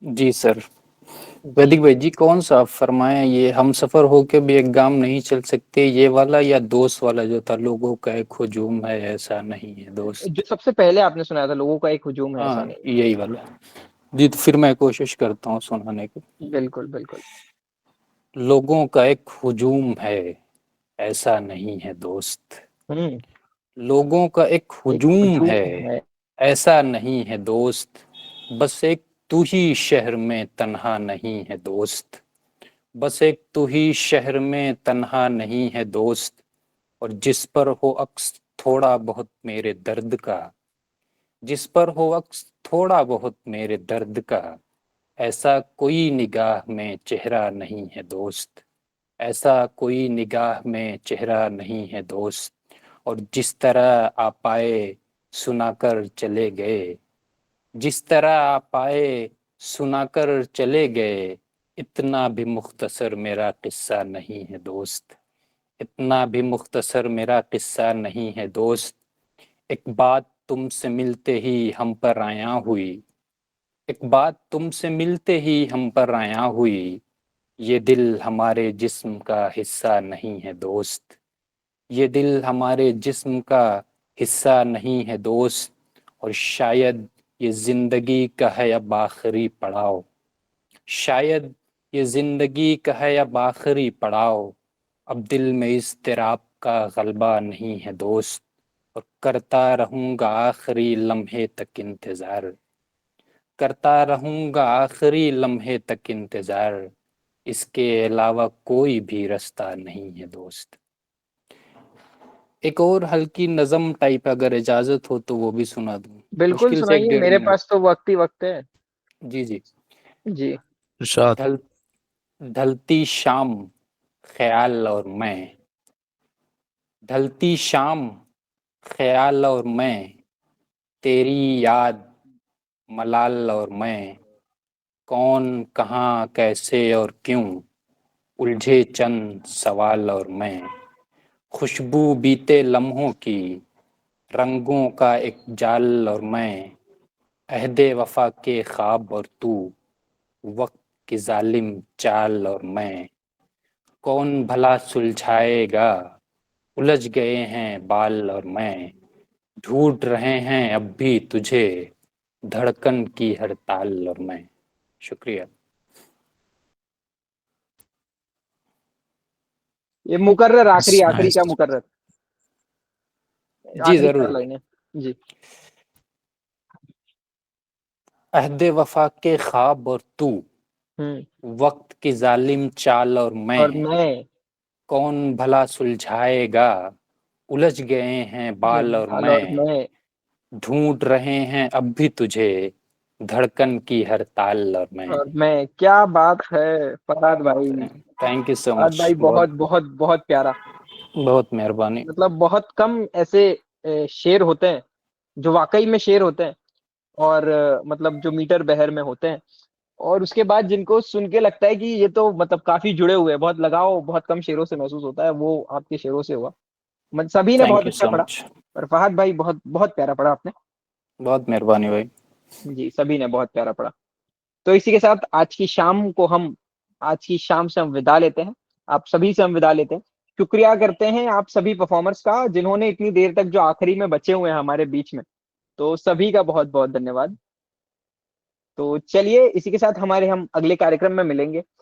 जी सर। जी वैदिक भाई जी, कौन सा आप फरमाएं, ये हम सफर होके भी एक गांव नहीं चल सकते ये वाला, या दोस्त वाला जो था, लोगों का एक हुजूम है ऐसा नहीं है जो दोस्त। सबसे पहले आपने सुनाया था, लोगों का एक हुजूम है ऐसा हाँ नहीं। यही वाला। जी, तो फिर मैं कोशिश करता हूँ सुनाने की। बिल्कुल बिल्कुल। लोगों का एक हुजूम है ऐसा नहीं है दोस्त। हम्म। लोगों का एक एक हुजूम है हुजूम है। ऐसा नहीं है दोस्त। बस एक तू ही शहर में तन्हा नहीं है दोस्त। बस एक तू ही शहर में तन्हा नहीं है दोस्त। और जिस पर हो अक्स थोड़ा बहुत मेरे दर्द का, जिस पर हो अक्स थोड़ा बहुत मेरे दर्द का, ऐसा कोई निगाह में चेहरा नहीं है दोस्त। ऐसा कोई निगाह में चेहरा नहीं है दोस्त। और जिस तरह आप आए सुनाकर चले गए, जिस तरह आप आए सुनाकर चले गए, इतना भी मुख्तसर मेरा किस्सा नहीं है दोस्त। इतना भी मुख्तसर मेरा किस्सा नहीं है दोस्त। एक बात तुमसे मिलते ही हम पर आया हुई, एक बात तुमसे मिलते ही हम पर आया हुई, ये दिल हमारे जिस्म का हिस्सा नहीं है दोस्त। ये दिल हमारे जिस्म का हिस्सा नहीं है दोस्त। और शायद ये जिंदगी का है अब आखिरी पड़ाव, शायद ये जिंदगी का है अब आखिरी पड़ाव। अब दिल में इज़्तिराब का गलबा नहीं है दोस्त। और करता रहूँगा आखिरी लम्हे तक इंतज़ार, करता रहूँगा आखिरी लम्हे तक इंतज़ार। इसके अलावा कोई भी रास्ता नहीं है दोस्त। एक और हल्की नज़म टाइप अगर इजाज़त हो तो वो भी सुना दूँ। बिल्कुल मुश्किल से एक सुनाइए, डेढ़ मेरे मिनट। पास तो वक्त ही वक्त है। जी जी। जी। इरशाद। ढल ढलती शाम ख्याल और मैं, ढलती शाम ख्याल और मैं, तेरी याद मलाल और मैं, कौन कहाँ कैसे और क्यों, उलझे चंद सवाल और मैं, खुशबू बीते लम्हों की, रंगों का एक जाल और मैं, अहदे वफा के ख्वाब और तू, वक्त की जालिम चाल और मैं, कौन भला सुलझाएगा, उलझ गए हैं बाल और मैं, ढूंढ रहे हैं अब भी तुझे, धड़कन की हर ताल और मैं। शुक्रिया। ये मुकर्रर, आखिरी आखिरी नाइस। का मुकर्रर, जी आखिरी 4 जरूर। लाइनें। जी। अहदे वफा के ख्वाब और तू, वक्त की जालिम चाल और मैं कौन भला सुलझाएगा, उलझ गए हैं बाल और मैं ढूंढ रहे हैं अब भी तुझे, धड़कन की हर ताल और मैं। क्या बात है फरहाद भाई। Thank you so Farhad much. भाई बहुत बहुत बहुत प्यारा। बहुत मेहरबानी। मतलब बहुत कम ऐसे शेर होते हैं जो वाकई में शेर होते हैं, और मतलब जो मीटर बहर में होते हैं, और उसके बाद जिनको सुन के लगता है कि ये तो मतलब काफी जुड़े हुए हैं, बहुत लगाव बहुत कम शेरों से महसूस होता है, वो आपके शेरों से हुआ। मतलब सभी ने थैंक बहुत यू अच्छा सो पढ़ा, मच। पर फहद भाई बहुत बहुत प्यारा पढ़ा आपने। बहुत मेहरबानी भाई। जी सभी ने बहुत प्यारा पढ़ा। तो इसी के साथ आज की शाम से हम विदा लेते हैं, आप सभी से हम विदा लेते हैं। शुक्रिया करते हैं आप सभी परफॉर्मर्स का जिन्होंने इतनी देर तक जो आखिरी में बचे हुए हैं हमारे बीच में, तो सभी का बहुत बहुत धन्यवाद। तो चलिए इसी के साथ हम अगले कार्यक्रम में मिलेंगे।